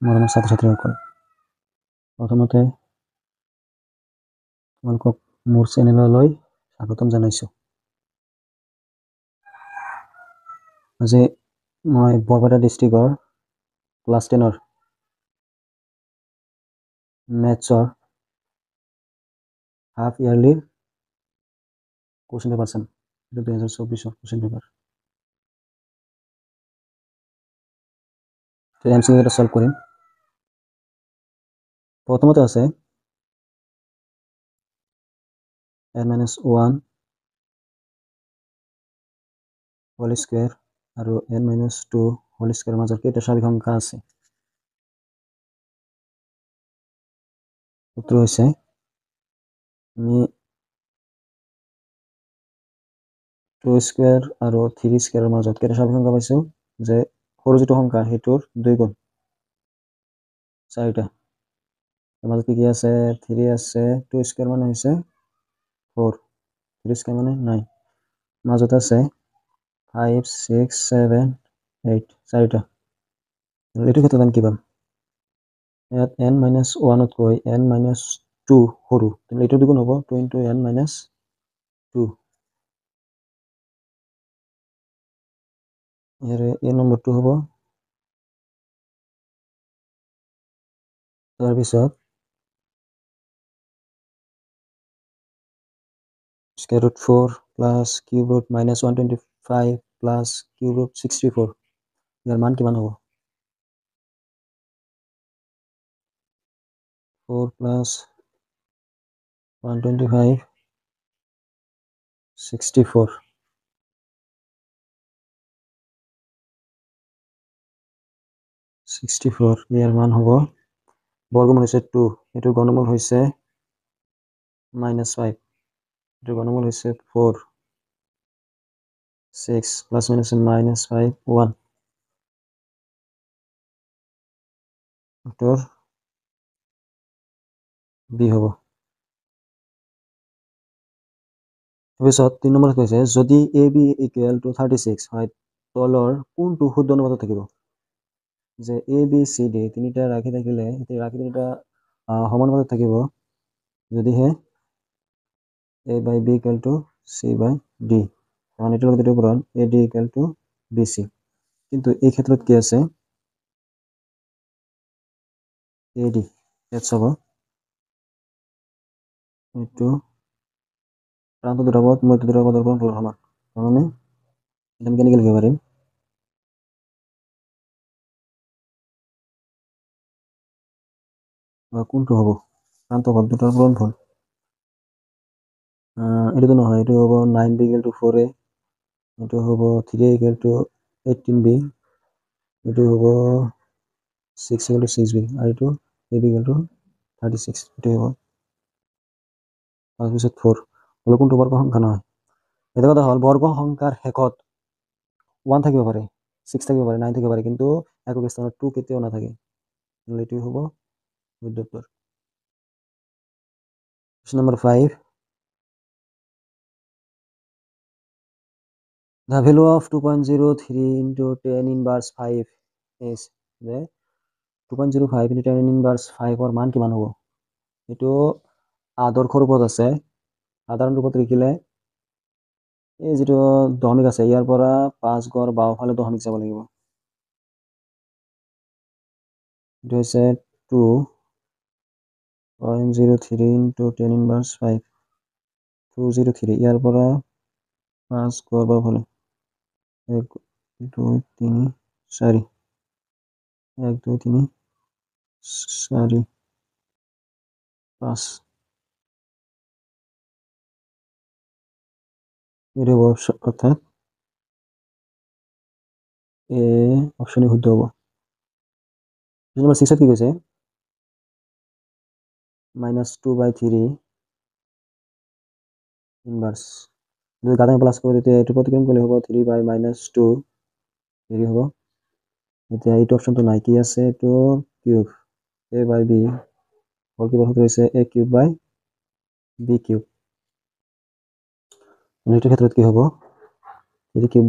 মৰমৰ ছাত্ৰ ছাত্ৰীসকল, প্ৰথমতে তোমালোকক মোৰ চেনেললৈ স্বাগতম জনাইছোঁ। আজি মই বৰপেটা ডিষ্ট্ৰিক্টৰ ক্লাছ 10ৰ মেথছৰ হাফ ইয়াৰলি কুৱেশ্যন পেপাৰ চাম। এইটো 2024 কুৱেশ্যন পেপাৰ। MCQ এটা সলভ কৰিম। প্ৰথমতে আছে n-1 হোল স্কুৱেৰ আৰু n-2 হোল স্কুৱেৰৰ মাজত কেইটা স্বাভাৱিক সংখ্যা আছে? উত্তৰ হৈছে আমি 2 স্কুৱেৰ আৰু 3 স্কুৱেৰৰ মাজত কেইটা স্বাভাৱিক সংখ্যা পাইছোঁ যে সৰু যিটো সংখ্যা সেইটোৰ 2 গুণ 4টা। তাৰ মাজত কি আছে? 3 আছে, 2 স্কুৱেৰ মানে হৈছে 4, 3 স্কুৱেৰ মানে 9, মাজত আছে 5 6 7 8 4টা। এইটো ক্ষেত্ৰত আমি কি পাম? ইয়াত n-1তকৈ n-2 সৰু, তেন্তে এইটো দুগুণ হ'ব 2 × n-2। ইয়াৰে এই নম্বৰটো হ'ব। তাৰপিছত square root 4 plus cube root minus 125 plus cube root 64, ইয়াৰ মান কিমান হ'ব? 4 plus 125 64, ইয়াৰ মান হ'ব, বৰ্গমূল হৈছে 2, এইটোৰ ঘনমূল হৈছে -5, এইটোৰ ঘনমূল হৈছে 4, 6 প্লাছ মাইনাছ -5 1, উত্তৰ বি হ'ব। তাৰপিছত 3 নম্বৰত কৈছে যদি AB = 36 হয় তলৰ কোনটো শুদ্ধ অনুপাতত থাকিব? যে ABCD তিনিটা ৰাশি থাকিলে এই ৰাশি তিনিটা সমানুপাতত থাকিব যদিহে A/B = C/D, কাৰণ এইটোৰ লগত এইটো পূৰণ AD = BC। কিন্তু এই ক্ষেত্ৰত কি আছে? AD ইয়াত চাব, এইটো প্ৰান্ত দুটাৰ পদ মধ্য দুটাৰ পদৰ গুণফলৰ সমান, তাৰমানে আমি কেনেকৈ লিখিব পাৰিম? কোনটো হ'ব? প্ৰান্ত পদ দুটাৰ গুণফল। এইটোতো নহয়, এইটো হ'ব 9B = 4A, এইটো হ'ব 3A = 18B, এইটো হ'ব 6 = 6B, আৰু এইটো AB = 36, এইটো হ'ব। তাৰপিছত 4 হ'লে কোনটো বৰ্গ সংখ্যা নহয়? এটা কথা হ'ল বৰ্গ সংখ্যাৰ শেষত 1 থাকিব পাৰে, 6 থাকিব পাৰে, 9 থাকিব পাৰে, কিন্তু একক স্থানত 2 কেতিয়াও নাথাকে। এইটোৱে হ'ব শুদ্ধ উত্তৰ। Question number 5. The value of 2.03 × 10⁻5 is যে 2.05 × 10⁻5 ৰ মান কিমান হ'ব? এইটো আদৰ্শ ৰূপত আছে। সাধাৰণ ৰূপত লিখিলে এই যিটো দশমিক আছে ইয়াৰ পৰা 5 গড় বাওঁফালে দশমিক যাব লাগিব। এইটো হৈছে 2.03 × 10⁻5, 203, ইয়াৰ পৰা 5 গড় বাওঁফালে 1 2 3 4, 1 2 3 4 5, এইটো হ'ব অৰ্থাৎ এ অপশ্যনে শুদ্ধ হ'ব। নম্বৰ 6 কি কৈছে? -2/3 ইনভাৰ্স, যদি গাদানে প্লাছ কৰোঁ তেতিয়া এইটো প্ৰতিক্ৰম কৰিলে হ'ব 3/-2 হেৰি হ'ব। এতিয়া এইটো অপশ্যনটো নাই, কি আছে? এইটো কিউব A/B হোল কিউবৰ সূত্ৰ হৈছে A³/B³। এইটো ক্ষেত্ৰত কি হ'ব? 3³ -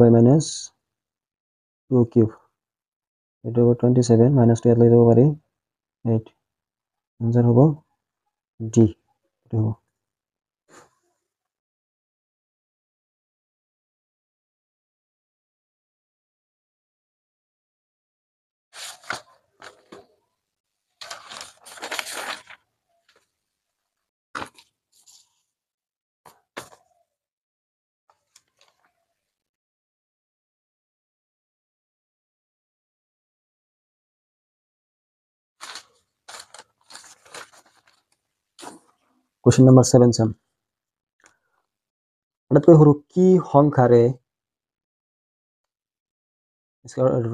-2³। এইটো হ'ব 27 মাইনাছটো ইয়াত লৈ যাব পাৰি 8 আনসাৰ হ'ব ডি এইটো হ'ব কোৱেশ্চন নম্বৰ 7 চাম আটাইতকৈ সৰু কি সংখ্যাৰে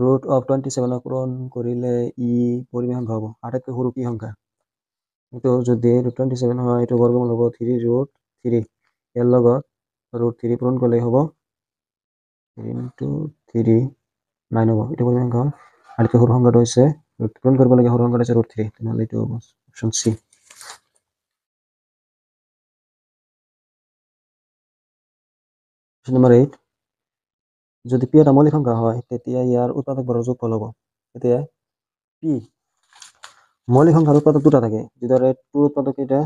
ৰুট অফ 27 পূৰণ কৰিলে ই পৰিমেয় সংখ্যা হ'ব আটাইতকৈ সৰু কি সংখ্যা এইটো যদি ৰুট 27 হয় এইটো বৰ্গমূল হ'ব 3 ৰুট 3 ইয়াৰ লগত ৰুট 3 পূৰণ কৰিলে হ'ব 3 into 3 9 হ'ব এইটো পৰিমেয় সংখ্যা আটাইতকৈ সৰু সংখ্যাটো হৈছে ৰুট পূৰণ কৰিব লাগে সৰু সংখ্যাটো হৈছে ৰুট 3 তেনেহ'লে এইটো হ'ব অপশ্যন চি কোৱেশ্চন নম্বৰ 8 যদি পি এটা মৌলিক সংখ্যা হয় তেতিয়া ইয়াৰ উৎপাদকবোৰৰ যোগফল হ'ব তেতিয়া পি মৌলিক সংখ্যাৰ উৎপাদক দুটা থাকে যিদৰে 2 উৎপাদক কেইটা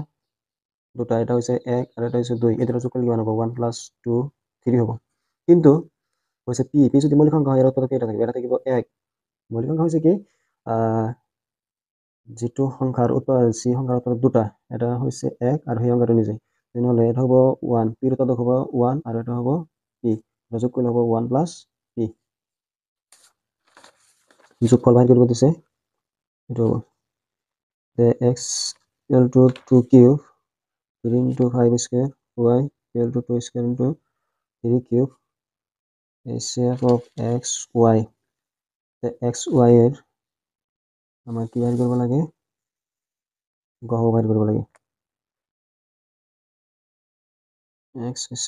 দুটা এটা হৈছে 1 আৰু এটা হৈছে 2 এই দুটা যোগ কৰিলে কিমান হ'ব 1 + 2 3 হ'ব কিন্তু হৈছে পি পি যদি মৌলিক সংখ্যা হয় ইয়াৰ উৎপাদক কেইটা থাকিব এটা থাকিব 1 মৌলিক সংখ্যা হৈছে কি যিটো সংখ্যাৰ যি সংখ্যাৰ উৎপাদক দুটা এটা হৈছে 1 আৰু সেই সংখ্যাটো নিজে তেনেহ'লে এটা হ'ব 1 পিৰ উৎপাদক হ'ব 1 আৰু এটা হ'ব পি যোগ কৰিলে হ'ব 1 + পি যোগফল বাহিৰ কৰিব দিছে এইটো হ'ব x equal to 2 cube 3 into 5 square y equal to 2 square into 3 cube HCF of x y x y এর আমার কি বাহির করব লাগে গহ্বর বাহির করব লাগে x is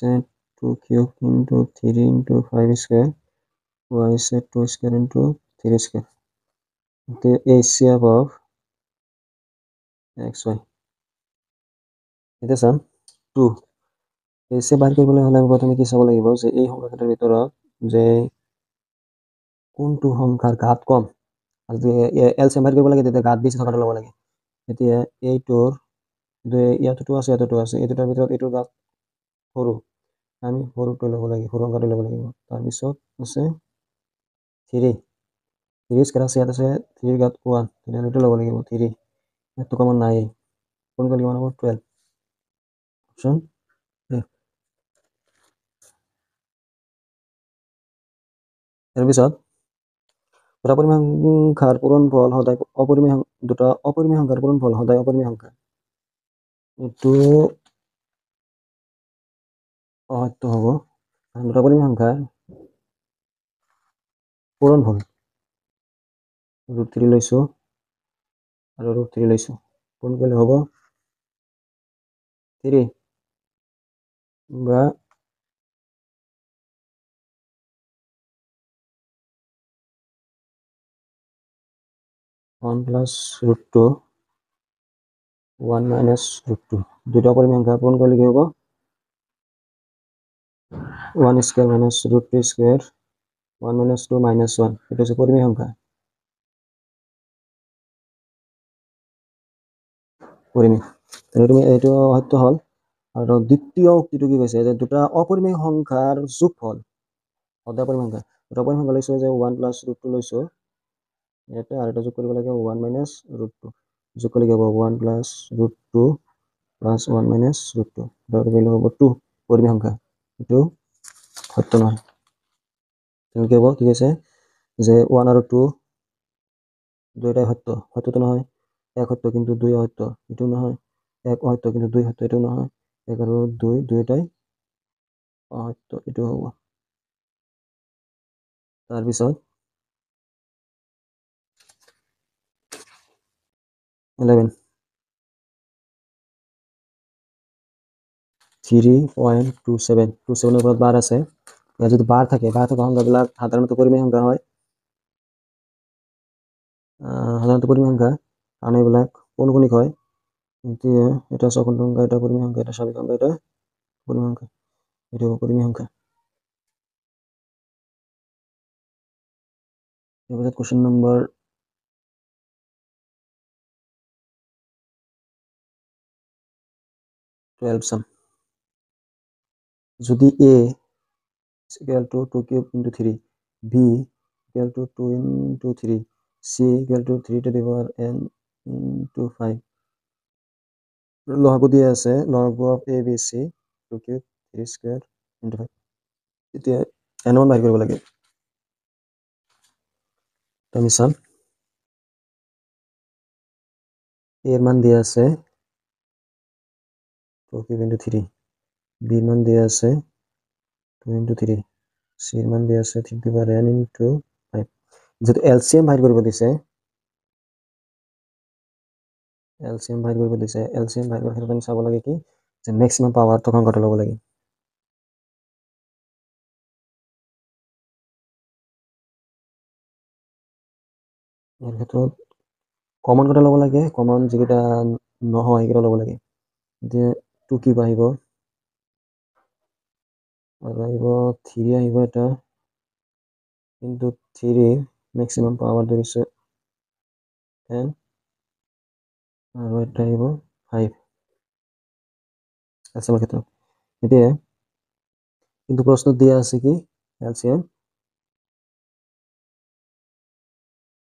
2 cube into 3 into 5 square y is 2 square into 3 square the HCF of x y এটা চাম 2 HCF বাহির কৰিবলৈ হলে আমি প্ৰথমে কি চাব লাগিব যে এই সংখ্যাকেইটাৰ ভিতৰত যে কোনটো সংখ্যাৰ ঘাত কম আৰু যদি এলচিএম বাহিৰ কৰিব লাগে তেতিয়া ঘাত বেছি থকাটো ল'ব লাগে এতিয়া এইটোৰ ইয়াতটো আছে ইয়াতটো আছে এই দুটাৰ ভিতৰত এইটোৰ ঘাত সৰু আমি সৰুটো ল'ব লাগিব সৰু সংখ্যাটো ল'ব লাগিব তাৰপিছত আছে 3 3 স্কয়ার আছে ইয়াত আছে 3 ঘাত 1 তেনেহ'লে এইটো ল'ব লাগিব 3 ইয়াতটো কমন নাই কোন কৰিলে কিমান হ'ব 12 অপশ্যন তাৰপিছত দুটা পৰিমেয় সংখ্যাৰ পূৰণফল সদায় অপৰিমেয় দুটা অপৰিমেয় সংখ্যাৰ পূৰণফল সদায় অপৰিমেয় সংখ্যা এইটো অসত্য হ'ব কাৰণ দুটা অপৰিমেয় সংখ্যাৰ পূৰণফল √3 লৈছো আৰু √3 লৈছো পূৰণ কৰিলে হ'ব 3 বা 1 + √2 1 - √2 দুটা অপরিমেয় সংখ্যা পূরণ করলে কি হবে 1 স্কয়ার - √2 স্কয়ার 1 - 2 - 1 এটা হচ্ছে পরিমেয় সংখ্যা পরিমেয় তাহলে তুমি এইটো সত্য হল আৰু দ্বিতীয় উক্তিটো কি কৈছে যে দুটা অপৰিমেয় সংখ্যাৰ যোগফল সদায় অপৰিমেয় সংখ্যা দুটা অপৰিমেয় সংখ্যা লৈছো যে 1 + √2 লৈছো এটা আৰু এটা যোগ কৰিব লাগে 1 - √2 যোগ কৰিলে হ'ব 1 + √2 + 1 - √2 এটা কৰিলে হ'ব 2 পরিমেয় সংখ্যা এইটো সত্য নহয় তেনেকৈ হ'ব কি কৈছে যে 1 আৰু 2 দুইটাই সত্য সত্যটো নহয় এক সত্য কিন্তু দুই অসত্য এটো নহয় এক অসত্য কিন্তু দুই সত্য এটো নহয় এক আৰু দুই দুইটাই অসত্য এটো হ'ব তাৰপিছত 11 3.27 27 এৰ উপৰ বাৰ আছে ইয়াত যদি বাৰ থাকে বাৰ থাকা সংখ্যাবিলাক সাধাৰণতে পৰিমেয় সংখ্যা হয় সাধাৰণতে পৰিমেয় সংখ্যা কাৰণ এইবিলাক পৌনঃপুনিক হয় এতিয়া এটা সকল সংখ্যা এটা পৰিমেয় সংখ্যা এটা স্বাভাৱিক সংখ্যা এটা পৰিমেয় সংখ্যা এটা পৰিমেয় সংখ্যা তাৰপিছত কুৱেশ্যন নম্বৰ 12 চাম। যদি a is equal to 2 cube into 3, b equal to 2 into 3, c equal to 3 to the power n into 5, লঘু দিয়া আছে log of a b c 2 cube 3 square into 5, এতিয়া n মান বাহিৰ কৰিব লাগে। আমি চাম a এর মান দিয়া আছে 2 cube into 3, b এর মান দিয়া আছে 2 into 3, c এর মান দিয়া আছে 3 to the power n into 5, যেহেতু LCM বাহিৰ কৰিব দিছে LCM বাহিৰ কৰাৰ ক্ষেত্ৰত আমি চাব লাগে কি যে ম্যাক্সিমাম পাৱাৰ থকা অংকটো ল'ব লাগে। ইয়াৰ ক্ষেত্ৰত কমন কেইটা ল'ব লাগে, কমন যিকেইটা নহয় সেইকেইটা ল'ব লাগে। যে 2 কিউব আহিব আৰু আহিব 3 আহিব এটা কিন্তু 3 ম্যাক্সিমাম পাৱাৰ ধৰিছে 10 আৰু এটা আহিব 5 এলচিএমৰ ক্ষেত্ৰত। এতিয়া কিন্তু প্ৰশ্নত দিয়া আছে কি এলচিএম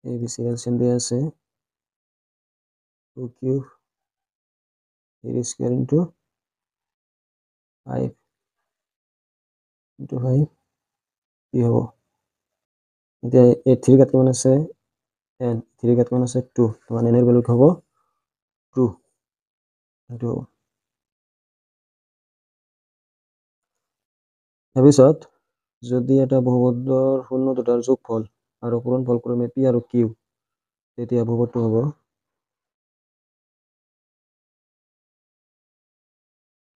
ABC এলচিএম দিয়া আছে 2 কিউব 3 স্কয়ার ইনটু 5 ইনটু 5 কি হ'ব? এতিয়া এই 3 কাট কিমান আছে n, 3 কাট কিমান আছে 2, মানে n এর ভ্যালু হ'ব 2 এইটো হ'ব। তাৰপিছত যদি এটা বহুপদৰ শূন্য দুটাৰ যোগফল আৰু পূৰণফল ক্ৰমে p আৰু q, তেতিয়া বহুপদটো হ'ব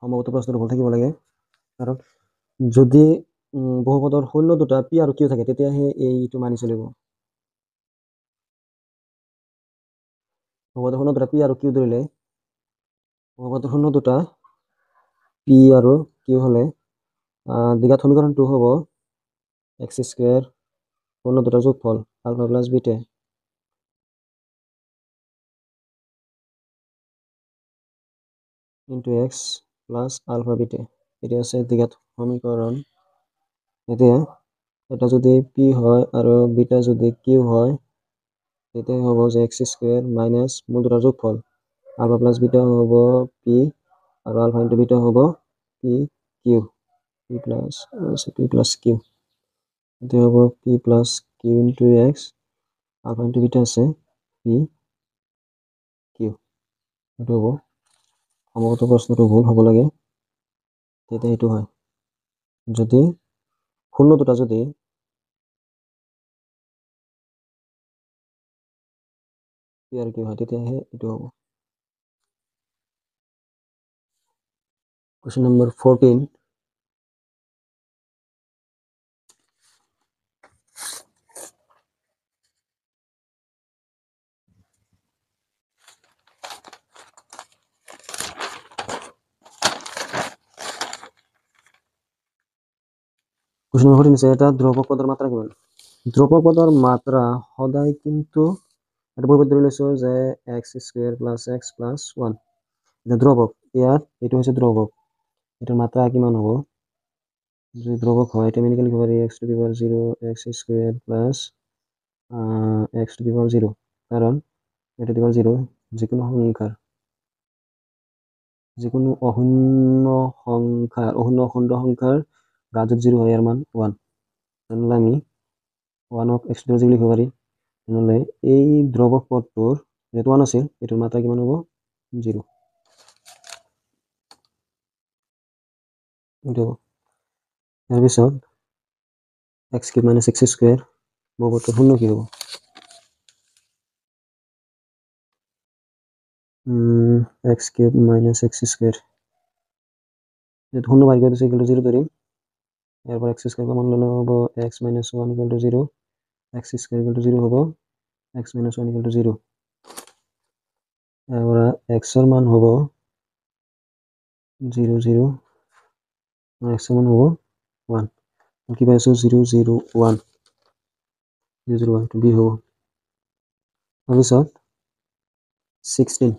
সম্ভৱত প্ৰশ্নটো ভুল থাকিব লাগে, কাৰণ যদি বহুপদৰ শূন্য দুটা p আৰু q থাকে তেতিয়াহে এইটো মানি চলিব। বহুপদৰ শূন্য দুটা p আৰু q ধৰিলে বহুপদৰ শূন্য দুটা p আৰু q হলে দ্বিঘাত সমীকৰণটো হ'ব x স্কয়াৰ শূন্য দুটাৰ যোগফল alpha plus beta into x plus alpha beta, এটা আছে দ্বিঘাত সমীকরণ। এতিয়া এটা যদি p হয় আৰু বিটা যদি q হয় তেতিয়া হ'ব যে x স্কয়াৰ মাইনাস মূল দুটাৰ যোগফল আলফা প্লাস বিটা হ'ব p আৰু আলফা ইনটু বিটা হ'ব p q, p plus q, এটা হ'ব p plus q into x, alpha into beta আছে p q, এটা হ'ব। সম্ভৱত প্ৰশ্নটো ভুল হ'ব লাগে, তেতিয়া এইটো হয়। যদি শূন্য দুটা যদি p আৰু q হয় তেতিয়াহে এইটো হ'ব। Question number 14. Question number 14 এটা ধ্রুবক পদৰ মাত্ৰা কিমান? ধ্ৰুবক পদৰ মাত্ৰা সদায় কিন্তু এটা বহুপদ ধৰি লৈছো যে x square plus x plus 1, এটা ধ্ৰুবক, ইয়াত এইটো হৈছে ধ্ৰুবক, এটাৰ মাত্ৰা কিমান হ'ব? যদি ধ্ৰুবক হয় এটা আমি লিখিব পাৰি x to the power 0 x square plus x to the power 0, কারণ এটা to the power 0 যিকোনো অশূন্য অখণ্ড সংখ্যাৰ ঘাত যদি 0 হয় ইয়াৰ মান 1, তেনেহ'লে আমি 1 x to the power 0 লিখিব পাৰি। তেনেহ'লে এই ধ্ৰুবক পদটোৰ যেটো 1 আছিল এটোৰ মাত্ৰা কিমান হ'ব? 0। এইটো হ'ব। তাৰপিছত x cube minus x square বহুপদটোৰ শূন্য কি হ'ব? x cube minus x square, যেহেতু শূন্য বাহির করে দিচ্ছে ইকুয়াল টু 0 ধরি, এরপর x স্কয়ার কমন ললে হবো x minus 1 equal to 0, x square equal to 0 হবো x minus 1 equal to 0, এবার x এর মান হবো 0 0 x এর মান হবো 1, কি পাইছো 0 0 1। 0 এইটো b হ'ব তাৰপিছত 16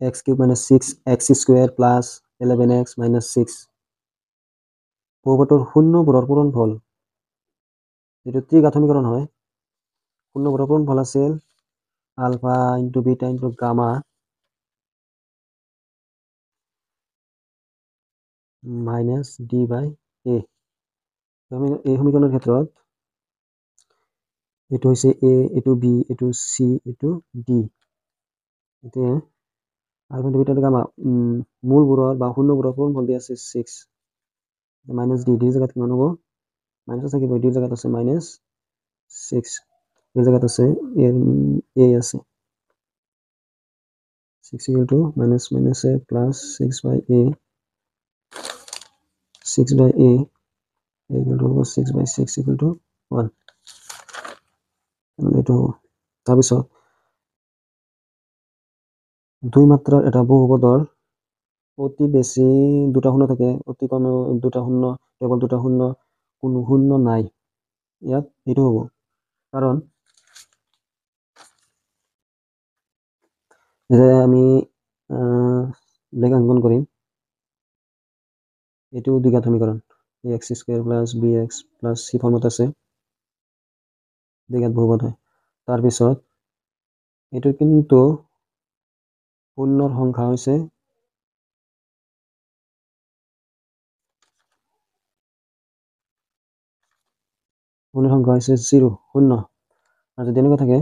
x cube minus 6 x square plus 11x minus 6 বহুপদৰ শূন্যবোৰৰ পূৰণফল এইটো ত্ৰিঘাতমীকৰণ হয় শূন্যবোৰৰ পূৰণফল আছিল alpha into beta into gamma minus D by A এই সমীকৰণৰ ক্ষেত্ৰত এইটো হৈছে এ এইটো বি এইটো চি এইটো ডি এতিয়া alpha into beta into gamma মূলবোৰৰ বা শূন্যবোৰৰ পূৰণফল দি আছে 6 মাইনাছ ডিৰ জেগাত কিমান হ'ব মাইনাছ থাকিব ডিৰ জেগাত আছে মাইনাছ 6 এই জেগাত আছে এ আছে 6 equal to minus minus a plus 6 by a 6 by a equal to 6 by 6 equal to 1 এইটো হ'ব তাৰপিছত দুই মাত্ৰাৰ এটা বহুপদৰ অতি বেছি দুটা শূন্য থাকে অতি কমেও দুটা শূন্য কেৱল দুটা শূন্য কোনো শূন্য নাই ইয়াত এইটো হ'ব কাৰণ যে আমি লেখাংকন কৰিম এইটো দ্বিঘাত সমীকৰণ x square plus b x plus c ফৰ্মত আছে দ্বিঘাত বহুপদ হয় তাৰপিছত এইটো কিন্তু শূন্যৰ সংখ্যা হৈছে শূন্যৰ সংখ্যা হৈছে 0 শূন্য আৰু যদি এনেকুৱা থাকে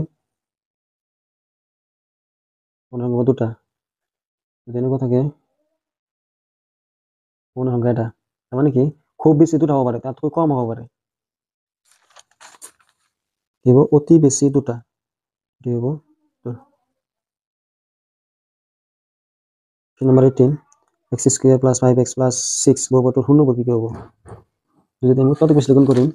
শূন্যৰ সংখ্যা দুটা যদি এনেকুৱা থাকে শূন্যৰ সংখ্যা এটা তাৰমানে কি খুব বেছি দুটা হ'ব পাৰে তাতকৈ কম হ'ব পাৰে কি হ'ব অতি বেছি দুটা কি হ'ব number 18 x square plus 5x plus 6 বহুপদৰ শূন্যবোৰ কি হ'ব যদি আমি উৎপাদক বিশ্লেষণ কৰিম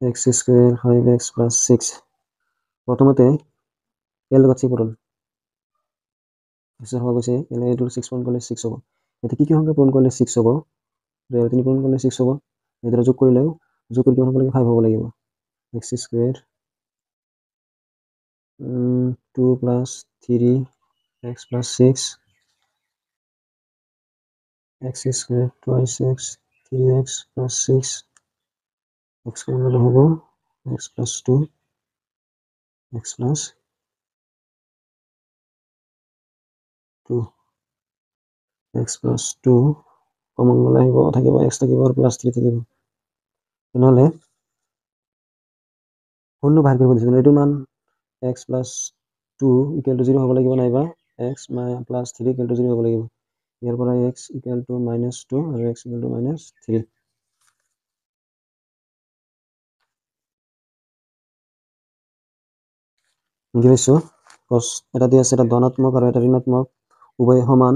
x স্কয়াৰ 5x প্লাস 6 প্ৰথমতে l লগত c পূৰণ x এর হওয়া গৈছে l এর 6 পূরণ করলে 6 হ'ব এতে কি সংখ্যা পূরণ করলে 6 হ'ব 3 পূরণ করলে 6 হ'ব এদের যোগ কৰিলেও যোগ কৰি কি হ'ব লাগিব 5 হ'ব লাগিব x square 2 plus 3x plus 6 x square twice x 3x plus 6 x square হবে x plus 2 x plus 2 x plus 2 common গলে আহিব থাকিব x থাকিব আৰু প্লাস 3 থাকিব তেনেহলে শূন্য বাহিৰ কৰিব দিছে এইটো মান x plus 2 equal to 0 হ'ব লাগিব নাইবা x plus 3 equal to 0 হ'ব লাগিব ইয়াৰ পৰা x equal to -2 আৰু x equal to -3 বুজি পাইছো cos এটা দি আছে এটা ধনাত্মক আৰু এটা ঋণাত্মক উভয় সমান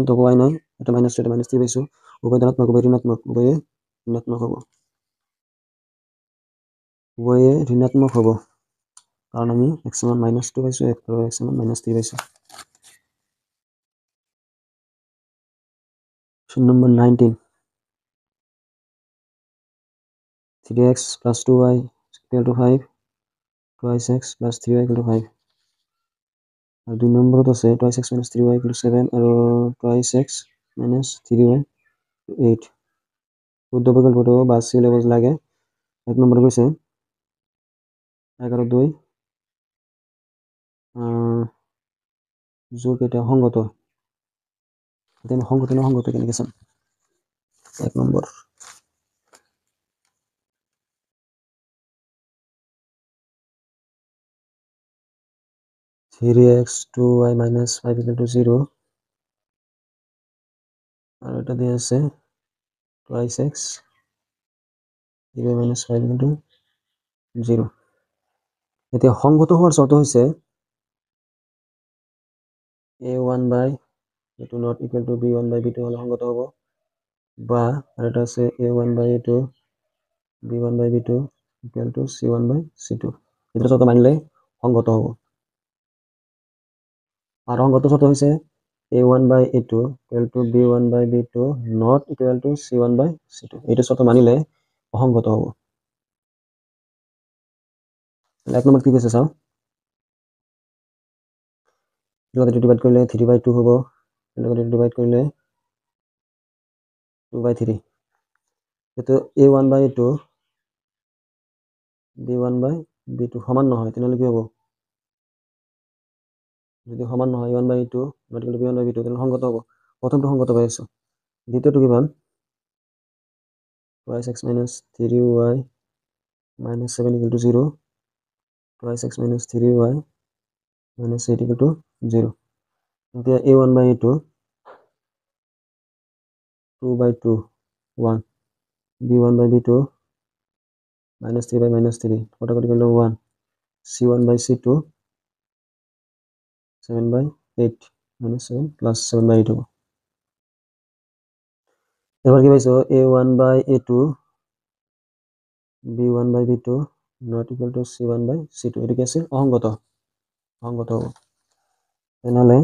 তো কোৱাই নাই এটা -2 এটা -3 পাইছো উভয় ধনাত্মক উভয় ঋণাত্মক উভয়ে ঋণাত্মক হ'ব উভয়ে ঋণাত্মক হ'ব কাৰণ আমি x সমান -2 পাইছো আৰু x সমান -3 পাইছো question number 19 3x plus 2y equal to 5 twice x plus 3y equal to 5 আৰু দুই নম্বৰত আছে twice x minus 3y equal to 7 আৰু twice x minus 3y 8 শুদ্ধ বিকল্পটো বাছি উলিয়াব লাগে এক নম্বৰ কৈছে 11 2 যোগ এটা সংগত এতিয়া আমি সংগত কেনেকৈ চাম এক number 3x 2y minus 5 equal to 0 আৰু এটা দিয়ে আছে twice x 3y minus 5 equal to 0 এতিয়া সংগত হোৱাৰ চৰ্ত হৈছে a1 by a2 not equal to b1 by b2 হলে সংগত হ'ব বা আৰু এটা আছে a1 by a2 b1 by b2 equal to c1 by c2 এটা চৰ্ত মানিলে সংগত হ'ব আৰু সংগত চৰ্ত হৈছে a1 by a2 equal to b1 by b2 not equal to c1 by c2 এইটো শর্ত মানিলে অসংগত হ'ব। এক নম্বৰ কি কৈছে চাওঁ, এইটো ডিভাইড কৰিলে 3/2 হ'ব, এইটো ডিভাইড কৰিলে 2/3, এইটো a1 by a2 b1 by b2 সমান নহয়, তেনেহ'লে কি হ'ব? যদি সমান নহয় a1 by a2 not equal to b1 by b2 তেনেহ'লে সংগত হ'ব। প্ৰথমটো সংগত পাই আছো, দ্বিতীয়টো কিমান? twice x minus 3y minus 7 equal to 0, twice x minus 3y minus 8 equal to 0. এতিয়া a1 by a2 2/2 1, b1 by b2 minus 3 by minus 3 কটাকটি করলে 1, c1 by c2 7/8 minus 7 plus 7/8 হ'ব। এবার কি পাইছো a1 by a2 b1 by b2 not equal to c1 by c2, এটা কি আছে? অসংগত হ'ব। তেনেহ'লে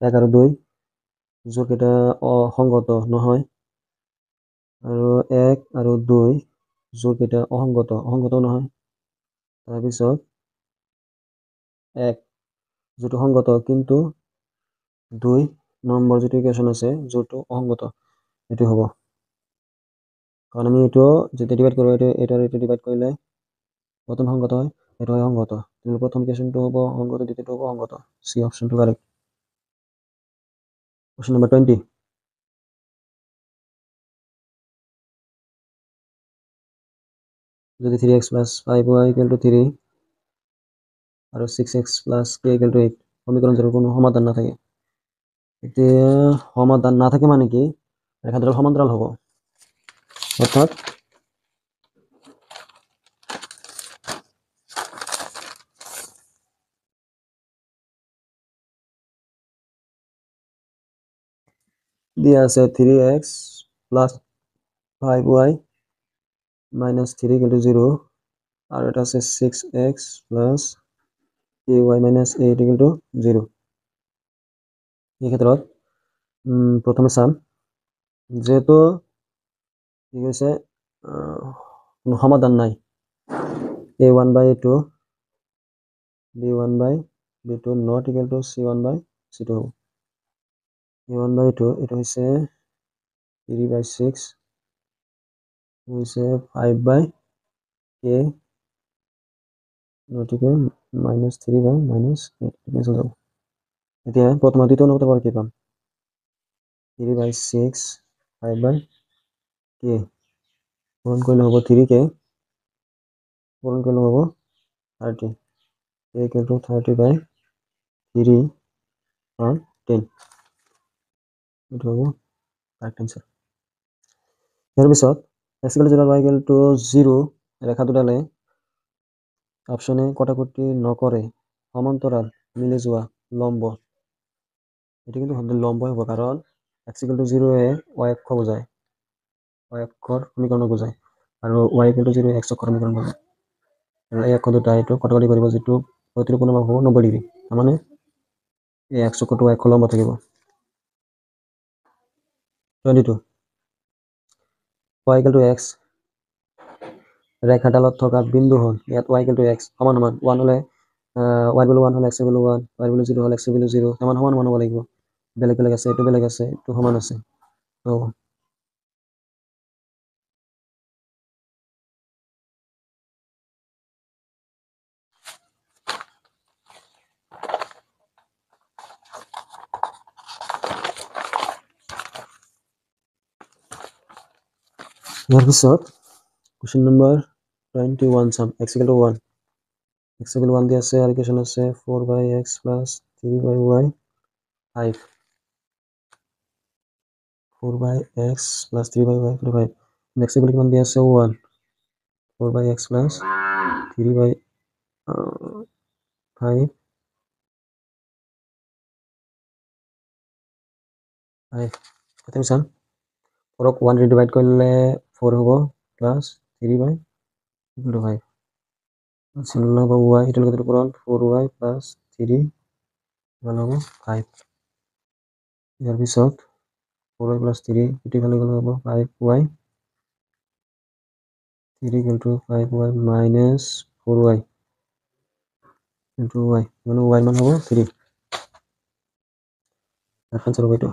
1 আৰু 2 যোগ এটা অসংগত নহয়, আৰু 1 আৰু 2 যোগ এটা অসংগত নহয়। তাৰপিছত 1 যোনটো সংগত, কিন্তু 2 নম্বৰ যিটো ইকুৱেশ্যন আছে যোনটো অসংগত, এইটো হ'ব। কাৰণ আমি এইটো যেতিয়া ডিভাইড কৰোঁ, এইটো ডিভাইড কৰিলে প্ৰথম সংগত হয়, এইটো হয় সংগত। প্ৰথম ইকুৱেশ্যনটো হ'ব সংগত, দ্বিতীয়টো হ'ব সংগত। চি অপশ্যনটো কাৰেক্ট। কোৱেশ্যন নম্বৰ 20, যদি 3x plus 5y equal to 3 আৰু 6x plus k equal to 8 সমীকৰণ যদি কোনো সমাধান নাথাকে, এতিয়া সমাধান নাথাকে মানে কি? ৰেখাটোৰ সমান্তৰাল হ'ব, অৰ্থাৎ দিয়া আছে 3x plus 5y minus 3 equal to 0, আৰু এটা আছে 6x plus ky minus 8 equal to 0। এই ক্ষেত্ৰত প্ৰথমে চাম, যেহেতু কি কৈছে কোনো সমাধান নাই, a1 by a2 b1 by b2 not equal to c1 by c2 হ'ব। a1 by a2 এইটো হৈছে 3/6 হৈছে 5/k not equal minus 3 by minus 8 cancel যাব। এতিয়া প্ৰথম দ্বিতীয় অনুপাতৰ পৰা কি পাম? 3/6 5/k পূৰণ কৰিলে হ'ব 3k, পূৰণ কৰিলে হ'ব 30, k equal to 30/3 on 10, এইটো হ'ব কাৰেক্ট এনচাৰ। ইয়াৰ পিছত x equal to 0 y equal to 0 ৰেখা দুডালে অপশ্যনে কটাকটি নকৰে, সমান্তৰাল মিলি যোৱা লম্ব, এইটো কিন্তু লম্বই হ'ব, কাৰণ x equal to 0 A y অক্ষ বুজায়, y অক্ষৰ সমীকৰণ বুজায়, আৰু y equal to 0 x অক্ষৰ সমীকৰণ বুজায়। আৰু এই অক্ষ দুটা এইটো কটাকটি কৰিব, যিটো প্ৰতিটো কোণৰ মান হ'ব 90 ডিগ্ৰী, তাৰমানে এই x অক্ষটো y অক্ষ লম্ব থাকিব। 22 y equal to x ৰেখাডালত থকা বিন্দু হ'ল, ইয়াত y equal to x সমান 1 হ'লে y value 1 হ'লে x value 1, y value 0 হ'লে x value 0, সমান হ'ব লাগিব। বেলেগ বেলেগ আছে, এইটো বেলেগ আছে, এইটো সমান আছে। তো ইয়াৰ পিছত কুৱেশ্যন নম্বৰ 21 চাম, x equal to 1, x equal to 1 দিয়া আছে, আৰু ইকুৱেশ্যন আছে 4/x plus 3/y 5, 4/x plus 3/y 5, x equal to কিমান দিয়া আছে 1, 4/x plus 3/5 5, এতিয়া আমি চাম 4ক 1 ৰে ডিভাইড কৰিলে 4 হ'ব, প্লাছ 3/5 চিন হ'ব y, এইটো লগত পূৰণ 4y plus 3 কিমান হ'ব 5। ইয়াৰ পিছত 4y plus 3 ইফালে গ'লে হ'ব 5y 3 equal to 5y minus 4y into y মানে y মান হ'ব 3 আনসাৰ হ'ব এইটো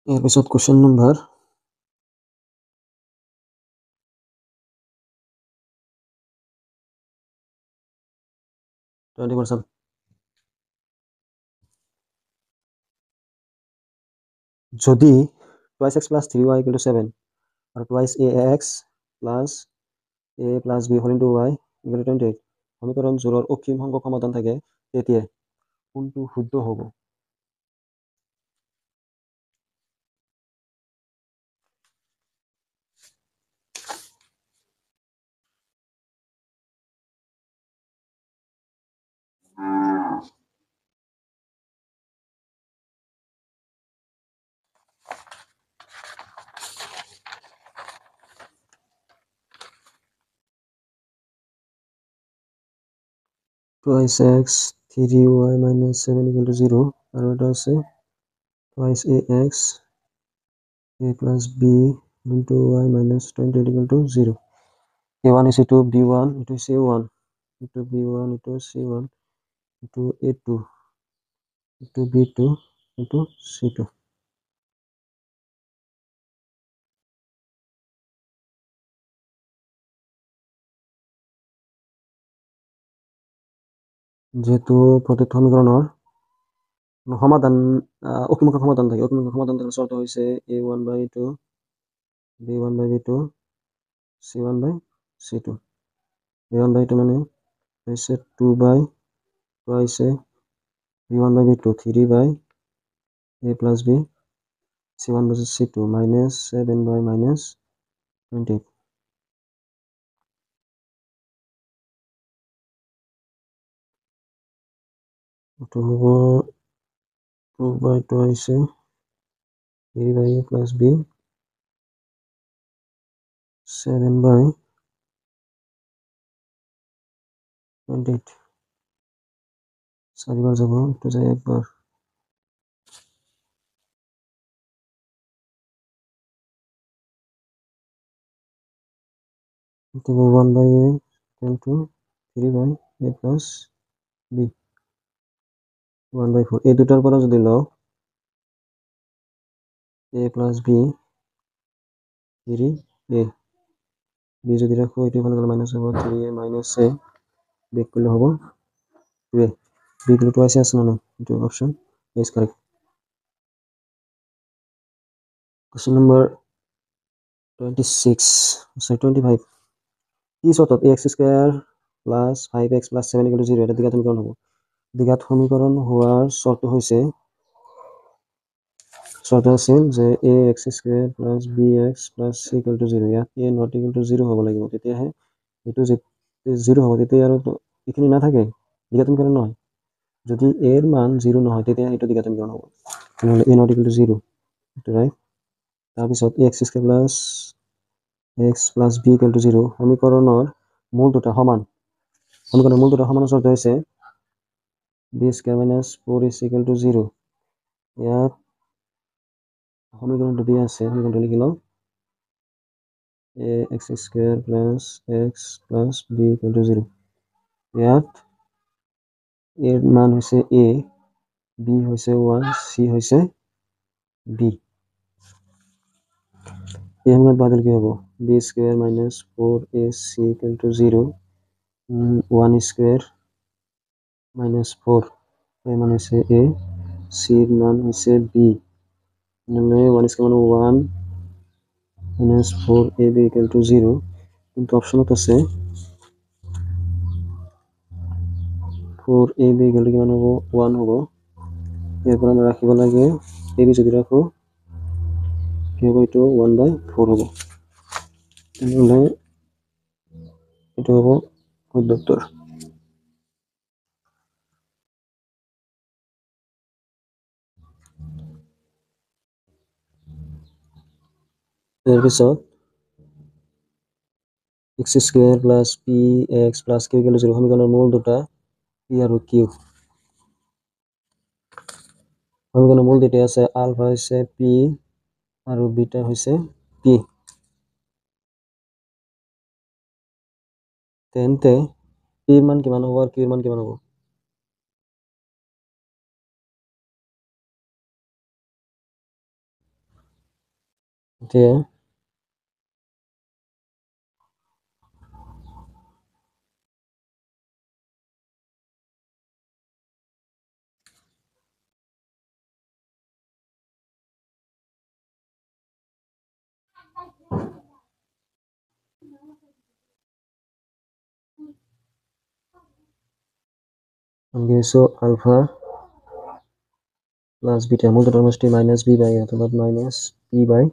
ইয়াৰ পিছত কোৱেশ্চন নম্বৰ 20%. যদি twice x plus 3y equal to 7 or twice ax plus a plus b whole into y equal to 28 সমীকরণ জোৰৰ অসীম সংখ্যক সমাধান থাকে তেতিয়া কোনটো শুদ্ধ হ'ব twice x 3y minus 7 equal to 0 আৰু এটা আছে twice ax a plus b into y minus 28 equal to 0 a1 is equal to b1 into c1 into b1 into c1 into a2 into b2 into c2 যেহেতু প্রত্যেক সমীকরণের সমাধান অসীমক সমাধান থাকে অসীমক সমাধান থাকার শর্ত হইছে a1 by 2 b1 by b2 c1 by c2 a1 by 2 মানে হইছে 2 by twice b1 by b2 3 by a plus b c1 by c2 minus 7 by minus 20 তো হব 2 by twice 3 by a plus b 7 by 28 চারিবার যাব একটু যাই একবার তো 1 by a equal to 3 by a plus b 1 by 4 এই দুটার পরে যদি লও a plus b 3 a b যদি রাখো এটি ভালো করে মাইনাস হবে 3a minus a বেক করলে হবে 2a b গুলো টুয়াইস আছে না না এটা option is correct question number 26 sorry 25 কি শর্তত ax square plus 5x plus 7 equal to 0 এটা দ্বিঘাত সমীকরণ হবে দ্বিঘাত সমীকরণ হওয়ার শর্ত হইছে শর্ত আছিল যে ax square plus bx plus c equal to 0 ইয়াত a নট ইকুয়াল টু 0 হ'ব লাগিব তেতিয়াহে এটো যে 0 হ'ব তেতিয়া আৰু এখিনি না থাকে দ্বিঘাত সমীকরণ নহয় যদি a এর মান 0 নহয় তেতিয়া এটো দ্বিঘাত সমীকরণ হ'ব তাহলে a নট ইকুয়াল টু 0 এটো রাইট তাৰপিছত ax square plus x plus b equal to 0 সমীকৰণৰ মূল দুটা সমান সমীকৰণৰ মূল দুটা সমান শর্ত হৈছে b square minus 4ac equal to 0 ইয়াত সমীকরণটো দিয়া আছে সমীকরণটো লিখি লও ax square plus x plus b equal to 0 ইয়াত এর মান হইছে a b হইছে 1 c হইছে b এই সমীকরণ বাতিল কি হবে b square minus 4ac equal to 0 1 square minus 4 এর মান হইছে a c এর মান হইছে b মানে 1 স্কয়ার মানে 1 minus 4ab equal to 0 কিন্তু অপশনত আছে 4ab equal to কিমান হ'ব 1 হ'ব এরপর আমরা রাখিব লাগে ab যদি রাখো কি হবে এটা 1 by 4 হ'ব তাহলে এটা হবে শুদ্ধ উত্তর এর পিছত x square plus p x plus q equal to 0 সমীকরণের মূল দুটা পি আৰু কিউ সমীকৰণেৰ মূল দুটি আছে আলফা হৈছে পি আৰু বিটা হৈছে পি তেন্তে পিৰ মান কিমান হ'ব আৰু কিউৰ মান কিমান হ'ব এতিয়া আমি কৈছো আলফা প্লাস বিটা মূল দুটাৰ সমষ্টি মাইনাস বি বাই অথবা মাইনাস পি বাই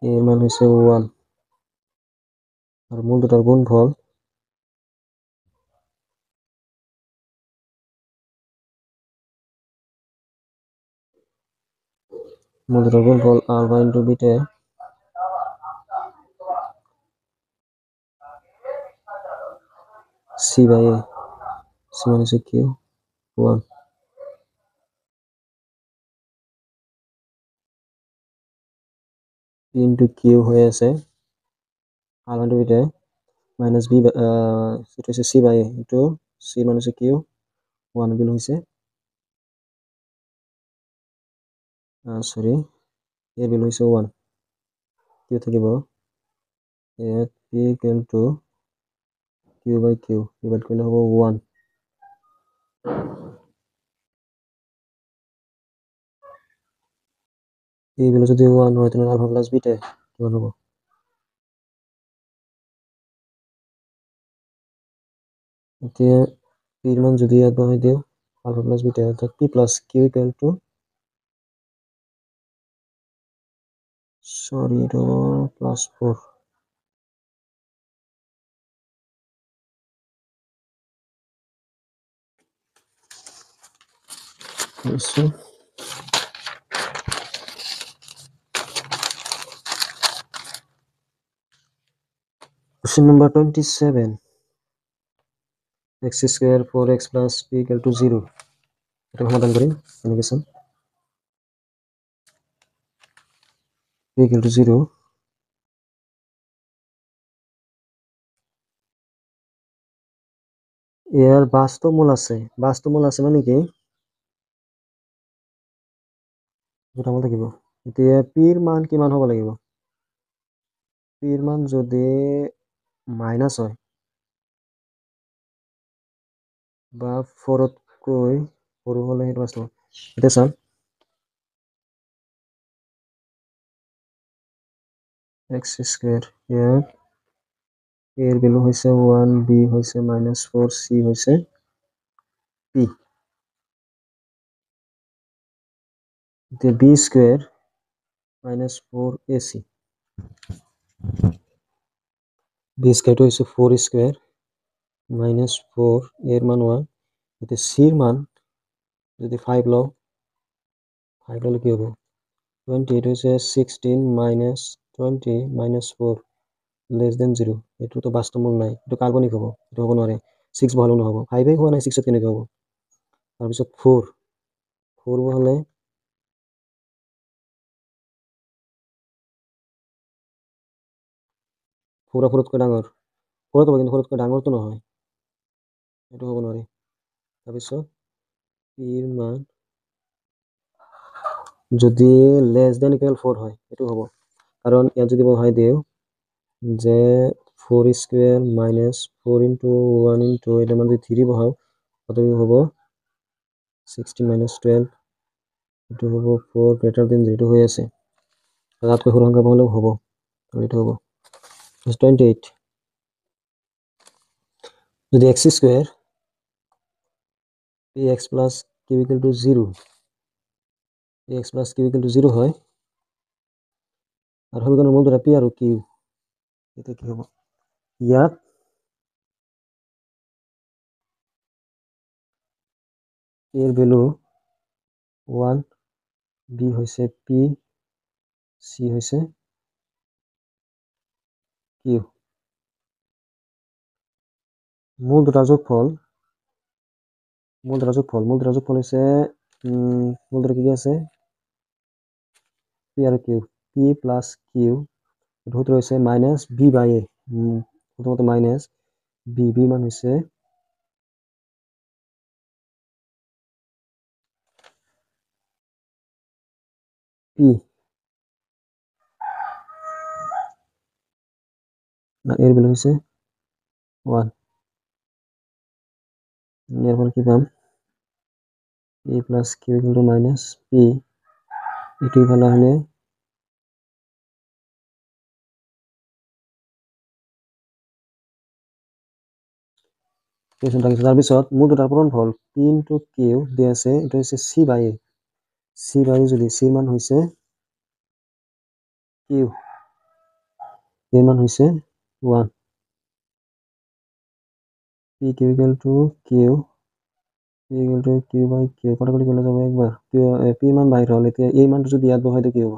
এর মান হচ্ছে 1 আর মূল দুটার গুণফল alpha into beta c by a c মানে হচ্ছে কিউ 1 ইন্টু কিউ হয়ে আছে alpha into beta minus b এটা হচ্ছে সি বাই এ ইন্টু সি মানে হচ্ছে কিউ 1 বিল হয়েছে সরি এ বিল হয়েছে 1 কিউ থাকিব ইয়াত p equal to q by q divide করলে হবো 1 এই বিল যদি 1 হয় তাহলে আলফা প্লাস বিটা কিমান হবো এতিয়া পিৰ মান যদি ইয়াত বহাই দিওঁ আলফা প্লাস বিটা অর্থাৎ p plus q equal to sorry এটা plus 4 also question number 27 x square 4x plus p equal to 0 এটা সমাধান করি এনেকে p equal to 0 এর বাস্তব মূল আছে মানে কি যেটা মূল থাকিব এতিয়া পিৰ মান কিমান হ'ব লাগিব পিৰ মান যদি মাইনাস হয় বা 4 তকৈ সৰু হলে সেইটো বাস্তব এতিয়া চাম x স্কয়ার ইয়াত এর ভ্যালু হইছে 1 b হইছে -4 c হইছে p তে b square -4 ac b square হইছে 4 স্কয়ার -4 এর মান 1 এতে c এর মান যদি 5 লও 5 হলে কি হবে 20 এটা হইছে 16 -20 -4 less than 0 এটো তো বাস্তব মূল নাই এটো কাল্পনিক হবো এটো হবো নরে 6 বহালো নহবো 5 এ হওয়া নাই 6 কেনেকে হবো তাৰপিছত 4 বহালে 4 4তকৈ ডাঙৰ 4 হ'ব কিন্তু 4তকৈ ডাঙৰটো নহয় এটো হ'ব নোৱাৰে তাৰপিছত এর মান যদি লেস দেন ইকুয়াল 4 হয় এটো হ'ব কারণ ইয়াত যদি বহাই দিও যে 4 স্কয়ার -4 ইনটু 1 ইনটু এটা মানে 3 বহাও কত হবে 16 -12 এটো হবে 4 গ্রেটার দেন 0 হয়ে আছে তাতকৈ সৰু সংখ্যা বহালেও হ'ব আৰু এটো হ'ব 28 যদি x square px plus q equal to 0 px plus q equal to 0 হয় আর সমীকরণের মূল দুটা p আর q এটা কি হবে ইয়াত এর ভ্যালু 1 b হইছে p c হইছে কিউ মূল দুটাৰ যোগফল হৈছে মূল দুটা কি আছে পি আৰু কিউ পি প্লাছ কিউ সূত্ৰ হৈছে মাইনাছ বি বাই এ প্ৰথমতে মাইনাছ বি মান হৈছে পি এর ভ্যালু হৈছে 1 এর ফলে কি পাম a plus q equal minus p এটি ফেলা হলে তাৰপিছত মূল দুটাৰ পূৰণফল পি ইনটু কিউ দিয়া আছে এটা হৈছে চি বাই যদি চি মান হৈছে কিউ এর মান হৈছে 1 p q equal to q q by q কাটাকুটি করলে যাবো একবার পি মান বাইরে হলে এই মানটা যদি ইয়াত বহাই দিই কি হবো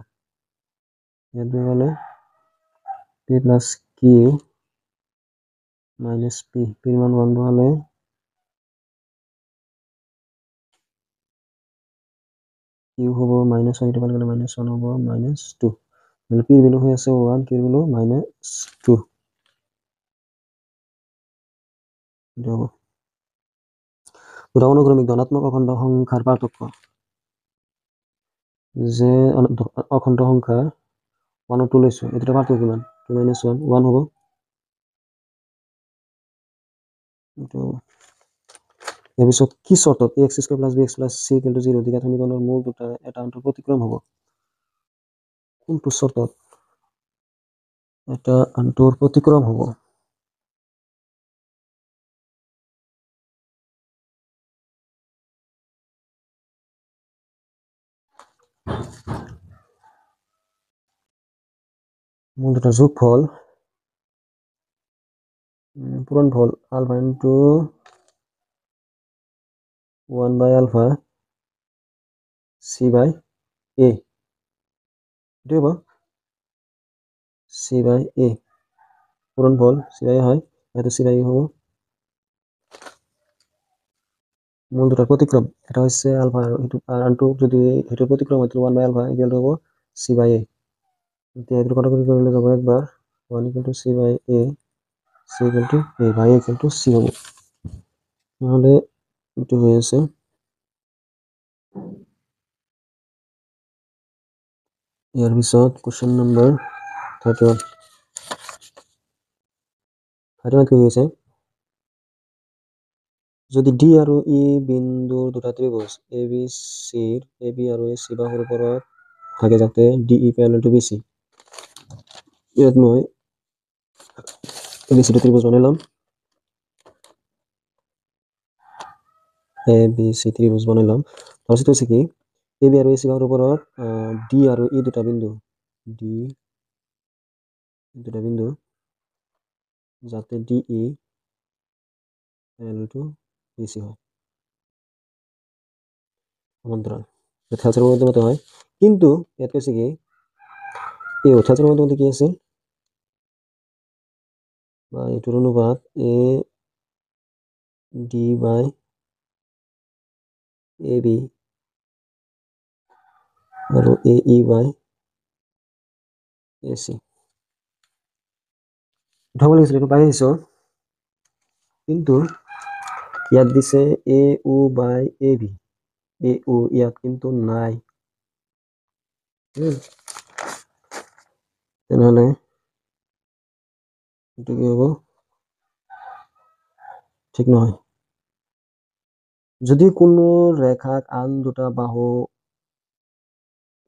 ইয়াত বহালে p plus q minus p মান 1 বহালে কিউ হবো মাইনাস 1 এটা পালে গেলে মাইনাস 1 হবো মাইনাস 2 মানে পি ভ্যালু হয়ে আছে 1 কিউ ভ্যালু মাইনাস 2 এটা হবো দুটা অনুক্রমিক ধনাত্মক অখণ্ড সংখ্যার পার্থক্য যে অখণ্ড সংখ্যা 1 ও 2 লৈছো এটা পার্থক্য কিমান 2 minus 1 1 হবো এর পিছত কি শর্তত ax square plus bx plus c equal to 0 দ্বিঘাত সমীকরণের মূল দুটা এটা আনটোৰ ব্যতিক্ৰম হবো কোনটো শৰ্তত এটা আনটোৰ ব্যতিক্ৰম হবো মূল দুটাৰ যোগফল পূৰণফল alpha into 1 by alpha c by a এটাই হবো c by a পূৰণফল c by a হয় এটা c বাই a হবো মূল দুটাৰ ব্যতিক্রম এটা হচ্ছে আলফা আর আনটো যদি এটার ব্যতিক্রম হয় 1 বাই আলফা ইকুয়াল টু হবো c বাই a এতিয়া এটার কাটাকুটি করলে যাবো একবার 1 equal to c by a c equal to a by a equal to c হবো তাহলে এটা হয়ে আছে ইয়ার পিছত কোশ্চেন নাম্বার 31 কি হয়েছে যদি ডি আৰু ই বিন্দুৰ দুটা ত্ৰিভুজ এ বি চিৰ এ বি আৰু এ চি বাহুৰ ওপৰত থাকে যাতে D E parallel to BC ইয়াত মই এ বি সি ত্রিভুজ বানাইলাম এ বি সি ত্রিভুজ বানাইলাম তাৰপিছত হৈছে কি এ বি আৰু এ চি বাহুৰ ওপৰত ডি আৰু ই দুটা বিন্দু যাতে D E parallel to BC হয় সমান্তরাল খেলচার মধ্যে হয় কিন্তু ইয়াত কৈছে কি এই খেলচার মধ্যে কি আছে বা এটোর অনুপাত A D by A B আৰু এ ই বাই এ চি উঠাব লাগিছিল এইটো পাই আহিছো কিন্তু ইয়াত দিছে এ ও বাই এ বি এ ও ইয়াত কিন্তু নাই তেনেহলে এটো কি হবো ঠিক নহয় যদি কোনো ৰেখাক আন দুটা বাহু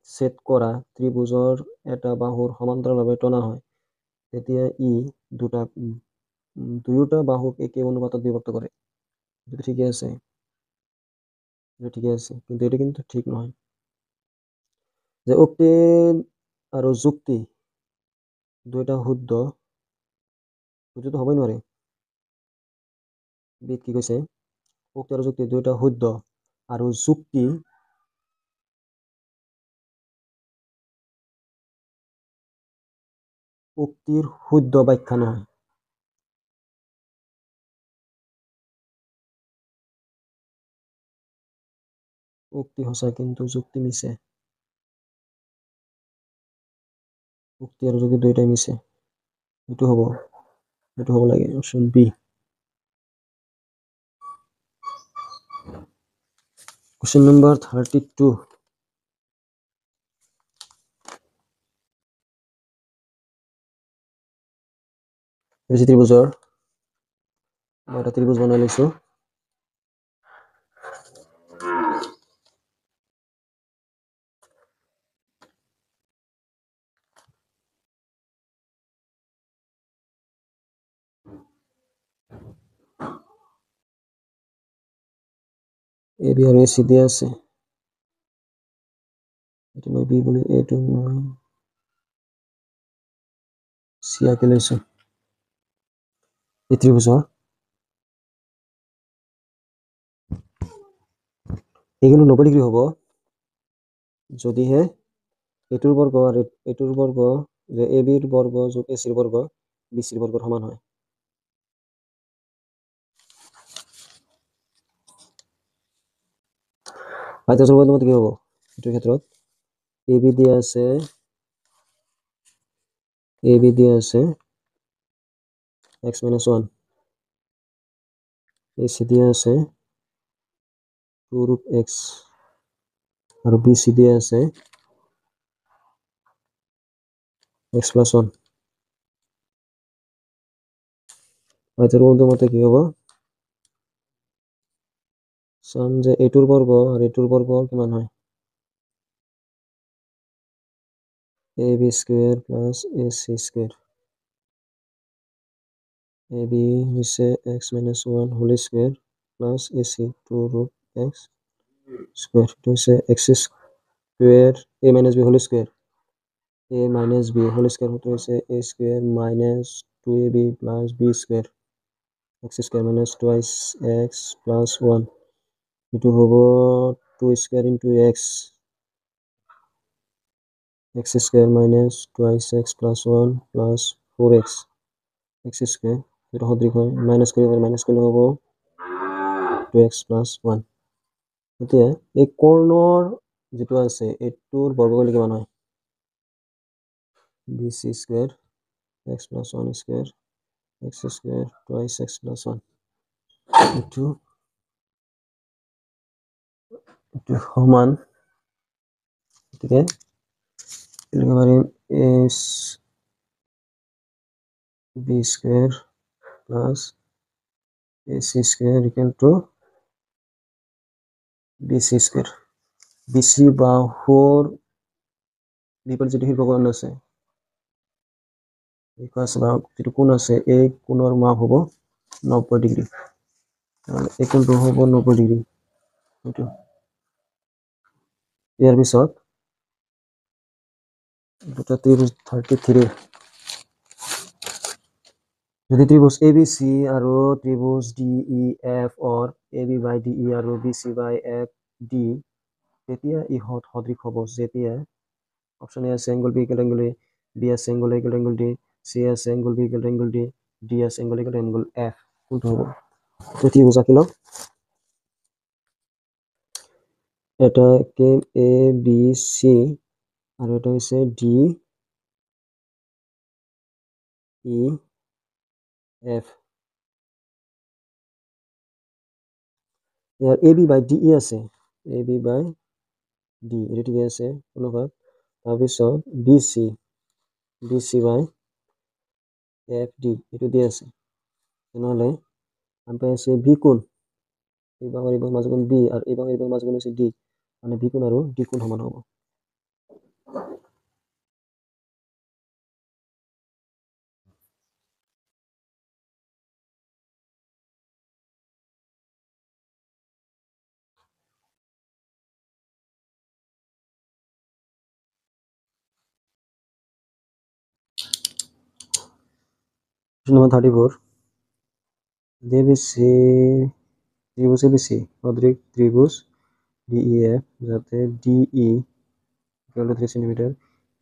ছেদ কৰা ত্ৰিভুজৰ এটা বাহুৰ সমান্তৰালভাৱে টনা হয় তেতিয়া ই দুয়োটা বাহুক একে অনুপাতত বিভক্ত কৰে এটা ঠিকই আছে কিন্তু এটা কিন্তু ঠিক নহয় যে উক্তি আৰু যুক্তি দুইটা শুদ্ধ শুদ্ধটো হবই নোৱাৰে বিদ কি কৈছে উক্তি আৰু যুক্তি দুইটা শুদ্ধ আৰু যুক্তি উক্তিৰ শুদ্ধ ব্যাখ্যা নহয়। উক্তি সঁচা কিন্তু যুক্তি মিছে। উক্তি আৰু যুক্তি দুয়োটাই মিছে। এইটো হ'ব লাগে option B. Question number 32. ABC ত্ৰিভুজৰ মই এটা ত্ৰিভুজ বনাই লৈছো। AB আৰু AC দিয়া আছে। এইটো মই B বুলি, এইটো মই C আঁকি লৈছো। এই ত্ৰিভুজৰ এইগুলো 90 ডিগ্ৰী হ'ব যদিহে এইটোৰ বৰ্গ আৰু এইটোৰ বৰ্গ যে AB ৰ বৰ্গ যোগ AC ৰ বৰ্গ BC ৰ বৰ্গৰ সমান হয়। আয়তক্ষেত্ৰৰ মতে কি হ'ব এইটোৰ ক্ষেত্ৰত? AB দিয়া আছে x - 1, AC দিয়া আছে 2√x আৰু BC দিয়া আছে x + 1। আয়তক্ষেত্ৰৰ মতে কি হ'ব? চাম যে এইটোৰ বৰ্গ আৰু এইটোৰ বৰ্গ কিমান হয়? AB² + AC²। AB হৈছে x - 1 whole square plus AC 2√x square. এইটো হৈছে x² A - B whole square. A - B whole square সূত্ৰ হৈছে A² - 2AB + B square x² - 2x + 1। এইটো হ'ব 2² × x x² - 2x + 1 + 4x x²। এইটো সদৃশ হয় মাইনাছ কৰিলে হ'ব 2x + 1। এতিয়া এই কৰ্ণৰ যিটো আছে এইটোৰ বৰ্গ কৰিলে কিমান হয়? BC² x + 1² x² 2x + 1। এইটো সমান, গতিকে লিখিব পাৰিম AB² + AC² = BC²। BC বাহুৰ বিপৰীত যিটো শীৰ্ষকোণ আছে যিটো কোণ আছে এই কোণৰ মাপ হ'ব 90 ডিগ্ৰী। এই কোণটো হ'ব 90 ডিগ্ৰী। ইয়াৰ পিছত দুটা ত্ৰিভুজ 33। যদি ত্ৰিভুজ ABC আৰু ত্ৰিভুজ DEF অৰ AB/DE আৰু BC/FD, তেতিয়া ইহঁত সদৃশ হ'ব যেতিয়া অপশ্যন A আছে angle B = angle A, B আছে angle A = angle D, C আছে angle B = angle D, D আছে এংগল A = এংগল F। কোনটো হ'ব? ত্ৰিভুজ আঁকি লওক। এটা ABC আৰু এটা হৈছে DEF। ইয়াৰ AB/DE আছে, AB/D এইটো ঠিকে আছে অনুপাত। তাৰপিছত BC/FD এইটো দিয়া আছে। তেনেহ'লে আমি পাই আছে B কোণ, এই বাহুৰ মাজৰ কোণ B আৰু এই বাহুৰ মাজৰ কোণ হৈছে D, মানে B কোণ আৰু D কোণ সমান হ'ব। Number 34. ত্রিভুজ ABC সদৃশ ত্রিভুজ DEF যাতে DE = 3 cm,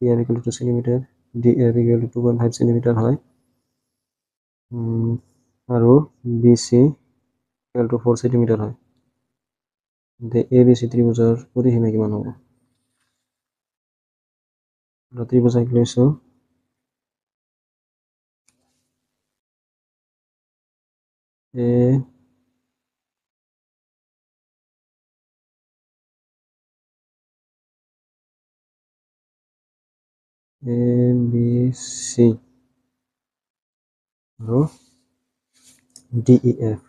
EF = 2 cm, DF equal to 2.5 cm হয় আৰু BC equal to 4 cm হয় ABC ত্ৰিভুজৰ পৰিসীমা কিমান হ'ব ত্ৰিভুজ আঁকি লৈছো ABC আৰু DEF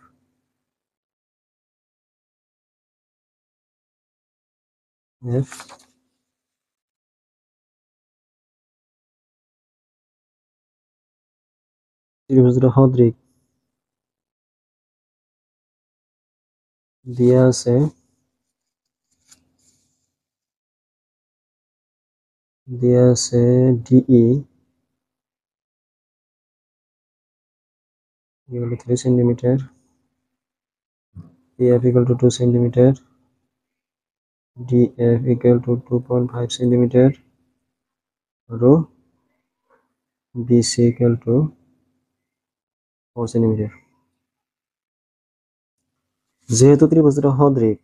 ত্রিভুজটা সদৃশ দিয়া আছে DE equal to 3 cm, EF equal to 2 cm, DF equal to 2.5 cm আৰু BC equal to 4 cm যেহেতু ত্ৰিভুজটা সদৃশ